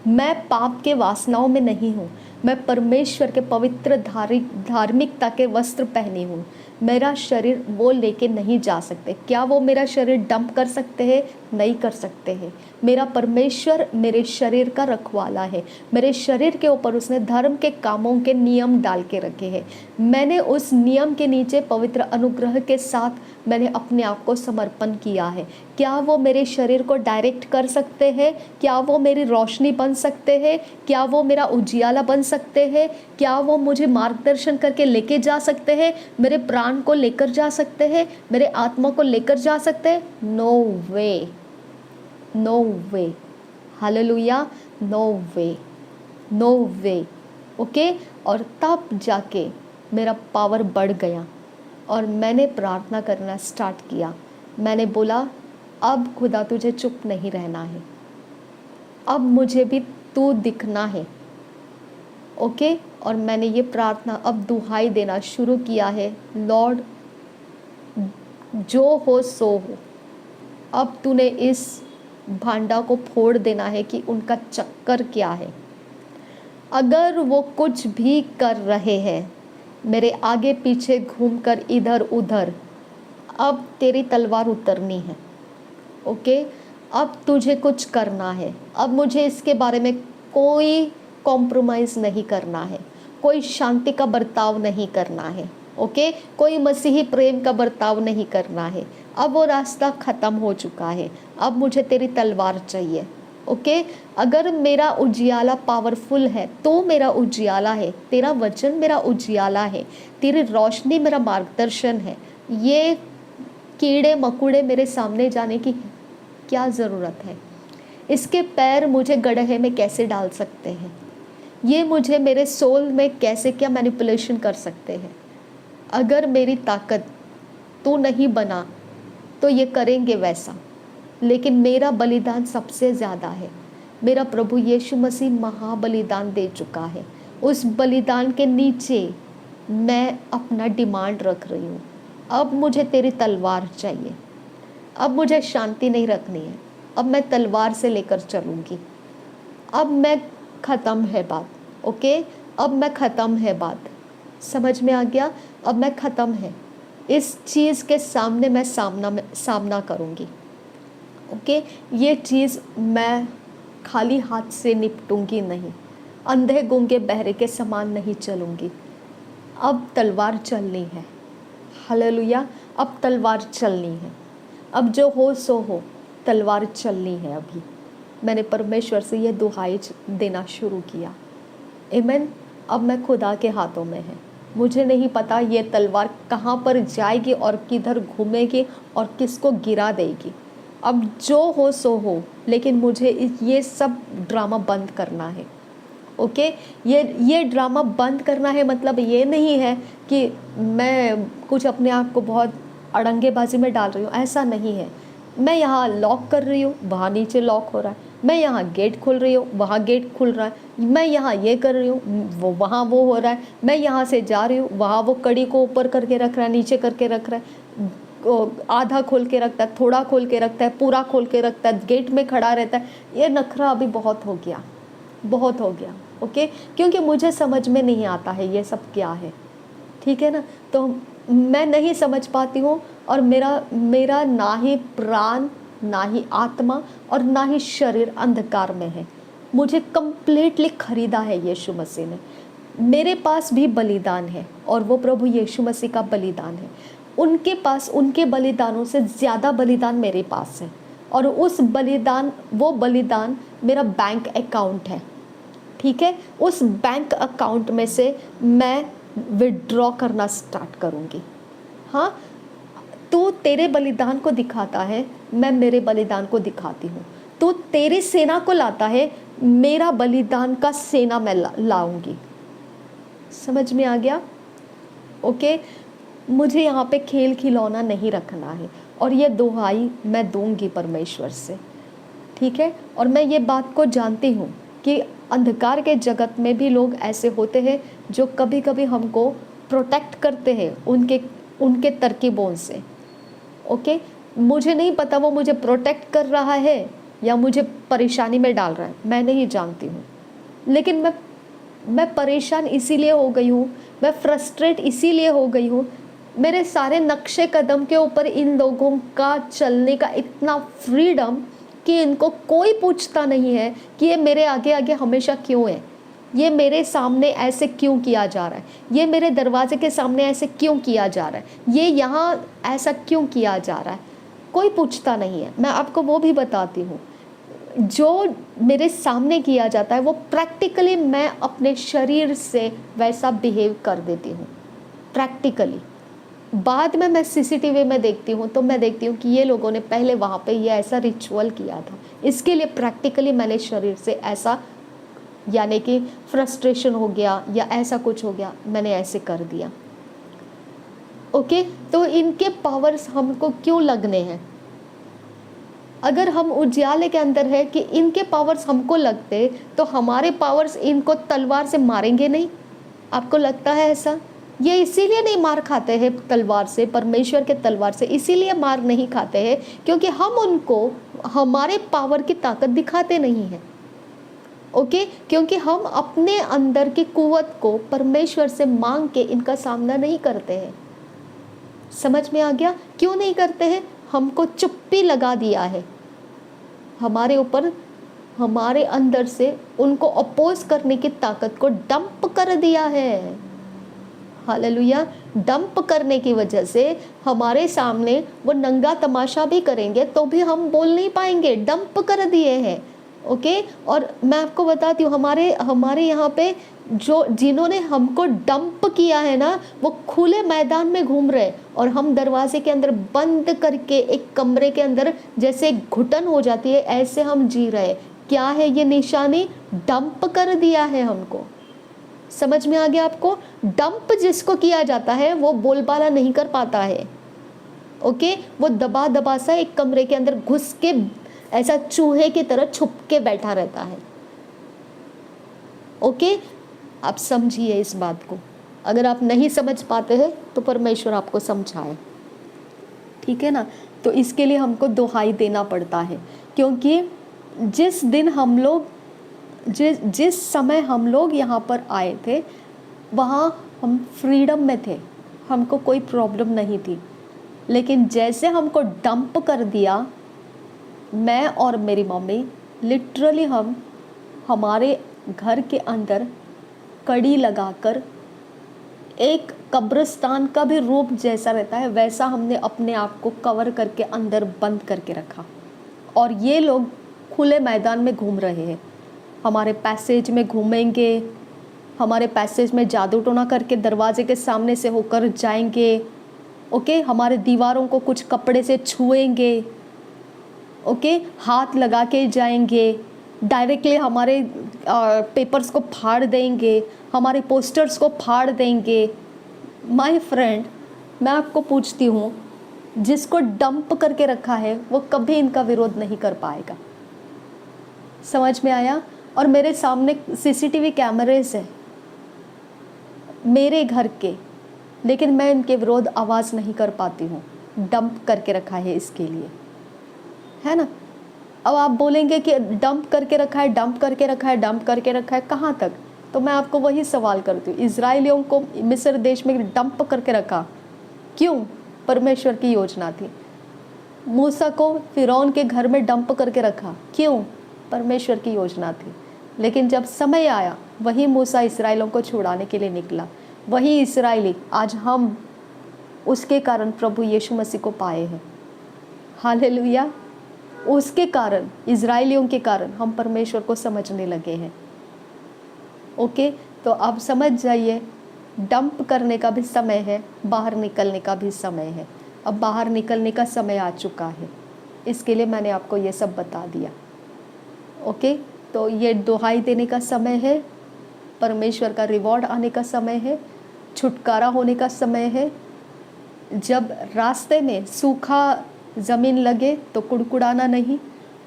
मैं पाप के वासनाओं में नहीं हूँ। मैं परमेश्वर के पवित्र धार्मिकता के वस्त्र पहनी हूँ। मेरा शरीर वो लेके नहीं जा सकते। क्या वो मेरा शरीर डंप कर सकते हैं? नहीं कर सकते हैं। मेरा परमेश्वर मेरे शरीर का रखवाला है। मेरे शरीर के ऊपर उसने धर्म के कामों के नियम डाल के रखे हैं। मैंने उस नियम के नीचे पवित्र अनुग्रह के साथ मैंने अपने आप को समर्पण किया है। क्या वो मेरे शरीर को डायरेक्ट कर सकते हैं? क्या वो मेरी रोशनी बन सकते हैं? क्या वो मेरा उजियाला बन सकते हैं? क्या वो मुझे मार्गदर्शन करके लेके जा सकते हैं? मेरे प्राण को लेकर जा सकते हैं? मेरे आत्मा को लेकर जा सकते हैं? नो वे, नो वे। हालेलुया, नो वे, नो वे। ओके, और तब जाके मेरा पावर बढ़ गया और मैंने प्रार्थना करना स्टार्ट किया। मैंने बोला, अब खुदा तुझे चुप नहीं रहना है, अब मुझे भी तू दिखना है। ओके, और मैंने ये प्रार्थना अब दुहाई देना शुरू किया है, लॉर्ड जो हो सो हो, अब तूने इस भांडा को फोड़ देना है कि उनका चक्कर क्या है। अगर वो कुछ भी कर रहे हैं, मेरे आगे पीछे घूमकर इधर उधर, अब तेरी तलवार उतरनी है। ओके, अब तुझे कुछ करना है। अब मुझे इसके बारे में कोई कॉम्प्रोमाइज़ नहीं करना है, कोई शांति का बर्ताव नहीं करना है। ओके, कोई मसीही प्रेम का बर्ताव नहीं करना है। अब वो रास्ता ख़त्म हो चुका है, अब मुझे तेरी तलवार चाहिए। ओके, अगर मेरा उजियाला पावरफुल है तो मेरा उजियाला है, तेरा वचन मेरा उजियाला है, तेरी रोशनी मेरा मार्गदर्शन है। ये कीड़े मकोड़े मेरे सामने जाने की क्या ज़रूरत है? इसके पैर मुझे गड्ढे में कैसे डाल सकते हैं? ये मुझे मेरे सोल में कैसे क्या मैनिपुलेशन कर सकते हैं? अगर मेरी ताकत तू नहीं बना तो ये करेंगे वैसा, लेकिन मेरा बलिदान सबसे ज़्यादा है। मेरा प्रभु यीशु मसीह महाबलिदान दे चुका है। उस बलिदान के नीचे मैं अपना डिमांड रख रही हूँ, अब मुझे तेरी तलवार चाहिए। अब मुझे शांति नहीं रखनी है, अब मैं तलवार से लेकर चलूँगी। अब मैं ख़त्म है बात। ओके, अब मैं ख़त्म है बात। समझ में आ गया? अब मैं ख़त्म है, इस चीज़ के सामने मैं सामना करूँगी। ओके, ये चीज़ मैं खाली हाथ से निपटूंगी नहीं, अंधे गूंगे बहरे के समान नहीं चलूँगी। अब तलवार चलनी है। हालेलुया, अब तलवार चलनी है। अब जो हो सो हो, तलवार चलनी है। अभी मैंने परमेश्वर से ये दुहाई देना शुरू किया। आमीन। अब मैं खुदा के हाथों में है। मुझे नहीं पता ये तलवार कहाँ पर जाएगी और किधर घूमेगी और किसको गिरा देगी। अब जो हो सो हो, लेकिन मुझे ये सब ड्रामा बंद करना है। ओके। ये ड्रामा बंद करना है मतलब ये नहीं है कि मैं कुछ अपने आप को बहुत अड़ंगेबाजी में डाल रही हूँ, ऐसा नहीं है। मैं यहाँ लॉक कर रही हूँ, वहाँ नीचे लॉक हो रहा है। मैं यहाँ गेट खोल रही हूँ, वहाँ गेट खुल रहा है। मैं यहाँ ये कर रही हूँ, वो वहाँ वो हो रहा है। मैं यहाँ से जा रही हूँ, वहाँ वो कड़ी को ऊपर करके रख रहा है, नीचे करके रख रहा है, आधा खोल के रखता है, थोड़ा खोल के रखता है, पूरा खोल के रखता है, गेट में खड़ा रहता है। ये नखरा अभी बहुत हो गया, बहुत हो गया। ओके, क्योंकि मुझे समझ में नहीं आता है ये सब क्या है, ठीक है ना। तो मैं नहीं समझ पाती हूँ, और मेरा ना ही प्राण, ना ही आत्मा और ना ही शरीर अंधकार में है। मुझे कंप्लीटली खरीदा है यीशु मसीह ने। मेरे पास भी बलिदान है, और वो प्रभु यीशु मसीह का बलिदान है। उनके पास उनके बलिदानों से ज़्यादा बलिदान मेरे पास है, और वो बलिदान मेरा बैंक अकाउंट है, ठीक है। उस बैंक अकाउंट में से मैं विड्रॉ करना स्टार्ट करूँगी। हाँ, तू तेरे बलिदान को दिखाता है, मैं मेरे बलिदान को दिखाती हूँ। तू तेरी सेना को लाता है, मेरा बलिदान का सेना मैं लाऊंगी। समझ में आ गया? ओके। मुझे यहाँ पे खेल खिलौना नहीं रखना है, और ये दुहाई मैं दूंगी परमेश्वर से, ठीक है। और मैं ये बात को जानती हूँ कि अंधकार के जगत में भी लोग ऐसे होते हैं जो कभी कभी हमको प्रोटेक्ट करते हैं उनके तरकीबों से। ओके, मुझे नहीं पता वो मुझे प्रोटेक्ट कर रहा है या मुझे परेशानी में डाल रहा है, मैं नहीं जानती हूँ। लेकिन मैं परेशान इसीलिए हो गई हूँ, मैं फ्रस्ट्रेट इसीलिए हो गई हूँ। मेरे सारे नक्शे कदम के ऊपर इन लोगों का चलने का इतना फ्रीडम कि इनको कोई पूछता नहीं है कि ये मेरे आगे आगे हमेशा क्यों है, ये मेरे सामने ऐसे क्यों किया जा रहा है, ये मेरे दरवाजे के सामने ऐसे क्यों किया जा रहा है, ये यहाँ ऐसा क्यों किया जा रहा है। कोई पूछता नहीं है। मैं आपको वो भी बताती हूँ, जो मेरे सामने किया जाता है वो प्रैक्टिकली मैं अपने शरीर से वैसा बिहेव कर देती हूँ, प्रैक्टिकली। बाद में मैं सीसीटीवी में देखती हूँ तो मैं देखती हूँ कि ये लोगों ने पहले वहाँ पे ये ऐसा रिचुअल किया था, इसके लिए प्रैक्टिकली मैंने शरीर से ऐसा, यानी कि फ्रस्ट्रेशन हो गया या ऐसा कुछ हो गया, मैंने ऐसे कर दिया। ओके, तो इनके पावर्स हमको क्यों लगने हैं? अगर हम उजाले के अंदर है कि इनके पावर्स हमको लगते तो हमारे पावर्स इनको तलवार से मारेंगे नहीं। आपको लगता है ऐसा? ये इसीलिए नहीं मार खाते हैं तलवार से, परमेश्वर के तलवार से इसीलिए मार नहीं खाते हैं क्योंकि हम उनको हमारे पावर की ताकत दिखाते नहीं हैं। ओके, क्योंकि हम अपने अंदर की कुव्वत को परमेश्वर से मांग के इनका सामना नहीं करते हैं। समझ में आ गया? क्यों नहीं करते हैं? हमको चुप्पी लगा दिया है हमारे ऊपर, हमारे अंदर से उनको अपोज करने की ताकत को डंप कर दिया है। हालेलुया। डंप करने की वजह से हमारे सामने वो नंगा तमाशा भी करेंगे तो भी हम बोल नहीं पाएंगे, डंप कर दिए हैं। ओके, और मैं आपको बताती हूँ हमारे यहाँ पे जो जिन्होंने हमको डंप किया है ना, वो खुले मैदान में घूम रहे, और हम दरवाजे के अंदर बंद करके एक कमरे के अंदर जैसे घुटन हो जाती है ऐसे हम जी रहे। क्या है ये निशानी? डंप कर दिया है हमको। समझ में आ गया आपको? डंप जिसको किया जाता है वो बोलबाला नहीं कर पाता है। ओके, वो दबा दबा सा एक कमरे के अंदर घुस के ऐसा चूहे की तरह छुप के बैठा रहता है। ओके, आप समझिए इस बात को। अगर आप नहीं समझ पाते हैं तो परमेश्वर आपको समझाए, ठीक है ना। तो इसके लिए हमको दुहाई देना पड़ता है, क्योंकि जिस दिन हम लोग जिस समय हम लोग यहाँ पर आए थे वहाँ हम फ्रीडम में थे, हमको कोई प्रॉब्लम नहीं थी। लेकिन जैसे हमको डंप कर दिया, मैं और मेरी मम्मी लिटरली हम हमारे घर के अंदर कड़ी लगाकर, एक कब्रिस्तान का भी रूप जैसा रहता है वैसा हमने अपने आप को कवर करके अंदर बंद करके रखा। और ये लोग खुले मैदान में घूम रहे हैं, हमारे पैसेज में घूमेंगे, हमारे पैसेज में जादू टोना करके दरवाजे के सामने से होकर जाएंगे। ओके, हमारे दीवारों को कुछ कपड़े से छुएंगे, ओके, हाथ लगा के जाएंगे, डायरेक्टली हमारे पेपर्स को फाड़ देंगे, हमारे पोस्टर्स को फाड़ देंगे। माय फ्रेंड, मैं आपको पूछती हूँ, जिसको डंप करके रखा है वो कभी इनका विरोध नहीं कर पाएगा। समझ में आया? और मेरे सामने सीसीटीवी कैमरेज है मेरे घर के, लेकिन मैं इनके विरोध आवाज़ नहीं कर पाती हूँ। डंप करके रखा है इसके लिए, है ना। अब आप बोलेंगे कि डंप करके रखा है, डंप करके रखा है, डंप करके रखा है, कहाँ तक? तो मैं आपको वही सवाल करती हूँ, इजराइलियों को मिस्र देश में डंप करके रखा क्यों? परमेश्वर की योजना थी। मूसा को फिरौन के घर में डंप करके रखा क्यों? परमेश्वर की योजना थी। लेकिन जब समय आया, वही मूसा इसराइलों को छुड़ाने के लिए निकला। वही इसराइली आज हम उसके कारण प्रभु यीशु मसीह को पाए हैं। हालेलुया। उसके कारण, इजराइलियों के कारण हम परमेश्वर को समझने लगे हैं। ओके, तो आप समझ जाइए, डंप करने का भी समय है, बाहर निकलने का भी समय है। अब बाहर निकलने का समय आ चुका है, इसके लिए मैंने आपको ये सब बता दिया। ओके, तो ये दुहाई देने का समय है, परमेश्वर का रिवॉर्ड आने का समय है, छुटकारा होने का समय है। जब रास्ते में सूखा ज़मीन लगे तो कुड़कुड़ाना नहीं,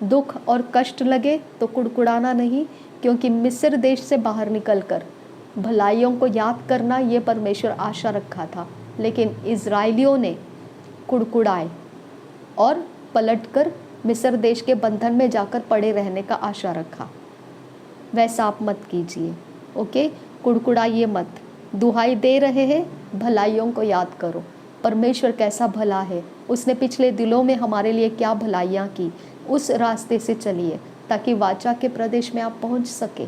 दुख और कष्ट लगे तो कुड़कुड़ाना नहीं, क्योंकि मिस्र देश से बाहर निकलकर भलाइयों को याद करना ये परमेश्वर आशा रखा था। लेकिन इजराइलियों ने कुड़कुड़ाए और पलटकर मिस्र देश के बंधन में जाकर पड़े रहने का आशा रखा। वैसा आप मत कीजिए। ओके, कुड़कुड़ाइए मत। दुहाई दे रहे हैं, भलाइयों को याद करो। परमेश्वर कैसा भला है, उसने पिछले दिनों में हमारे लिए क्या भलाइयाँ की, उस रास्ते से चलिए ताकि वाचा के प्रदेश में आप पहुंच सके।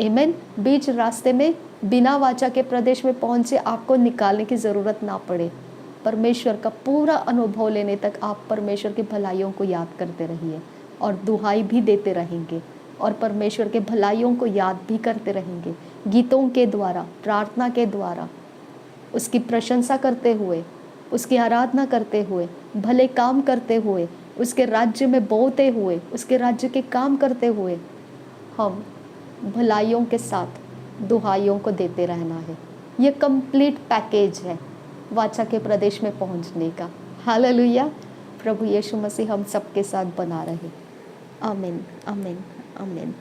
आमीन। बीच रास्ते में बिना वाचा के प्रदेश में पहुंचे आपको निकालने की ज़रूरत ना पड़े। परमेश्वर का पूरा अनुभव लेने तक आप परमेश्वर की भलाइयों को याद करते रहिए और दुहाई भी देते रहेंगे और परमेश्वर के भलाइयों को याद भी करते रहेंगे, गीतों के द्वारा, प्रार्थना के द्वारा, उसकी प्रशंसा करते हुए, उसकी आराधना करते हुए, भले काम करते हुए, उसके राज्य में बोते हुए, उसके राज्य के काम करते हुए हम भलाइयों के साथ दुहाइयों को देते रहना है। ये कंप्लीट पैकेज है वाचा के प्रदेश में पहुंचने का। हालेलुया। प्रभु यीशु मसीह हम सबके साथ बना रहे। आमीन, आमीन, आमीन।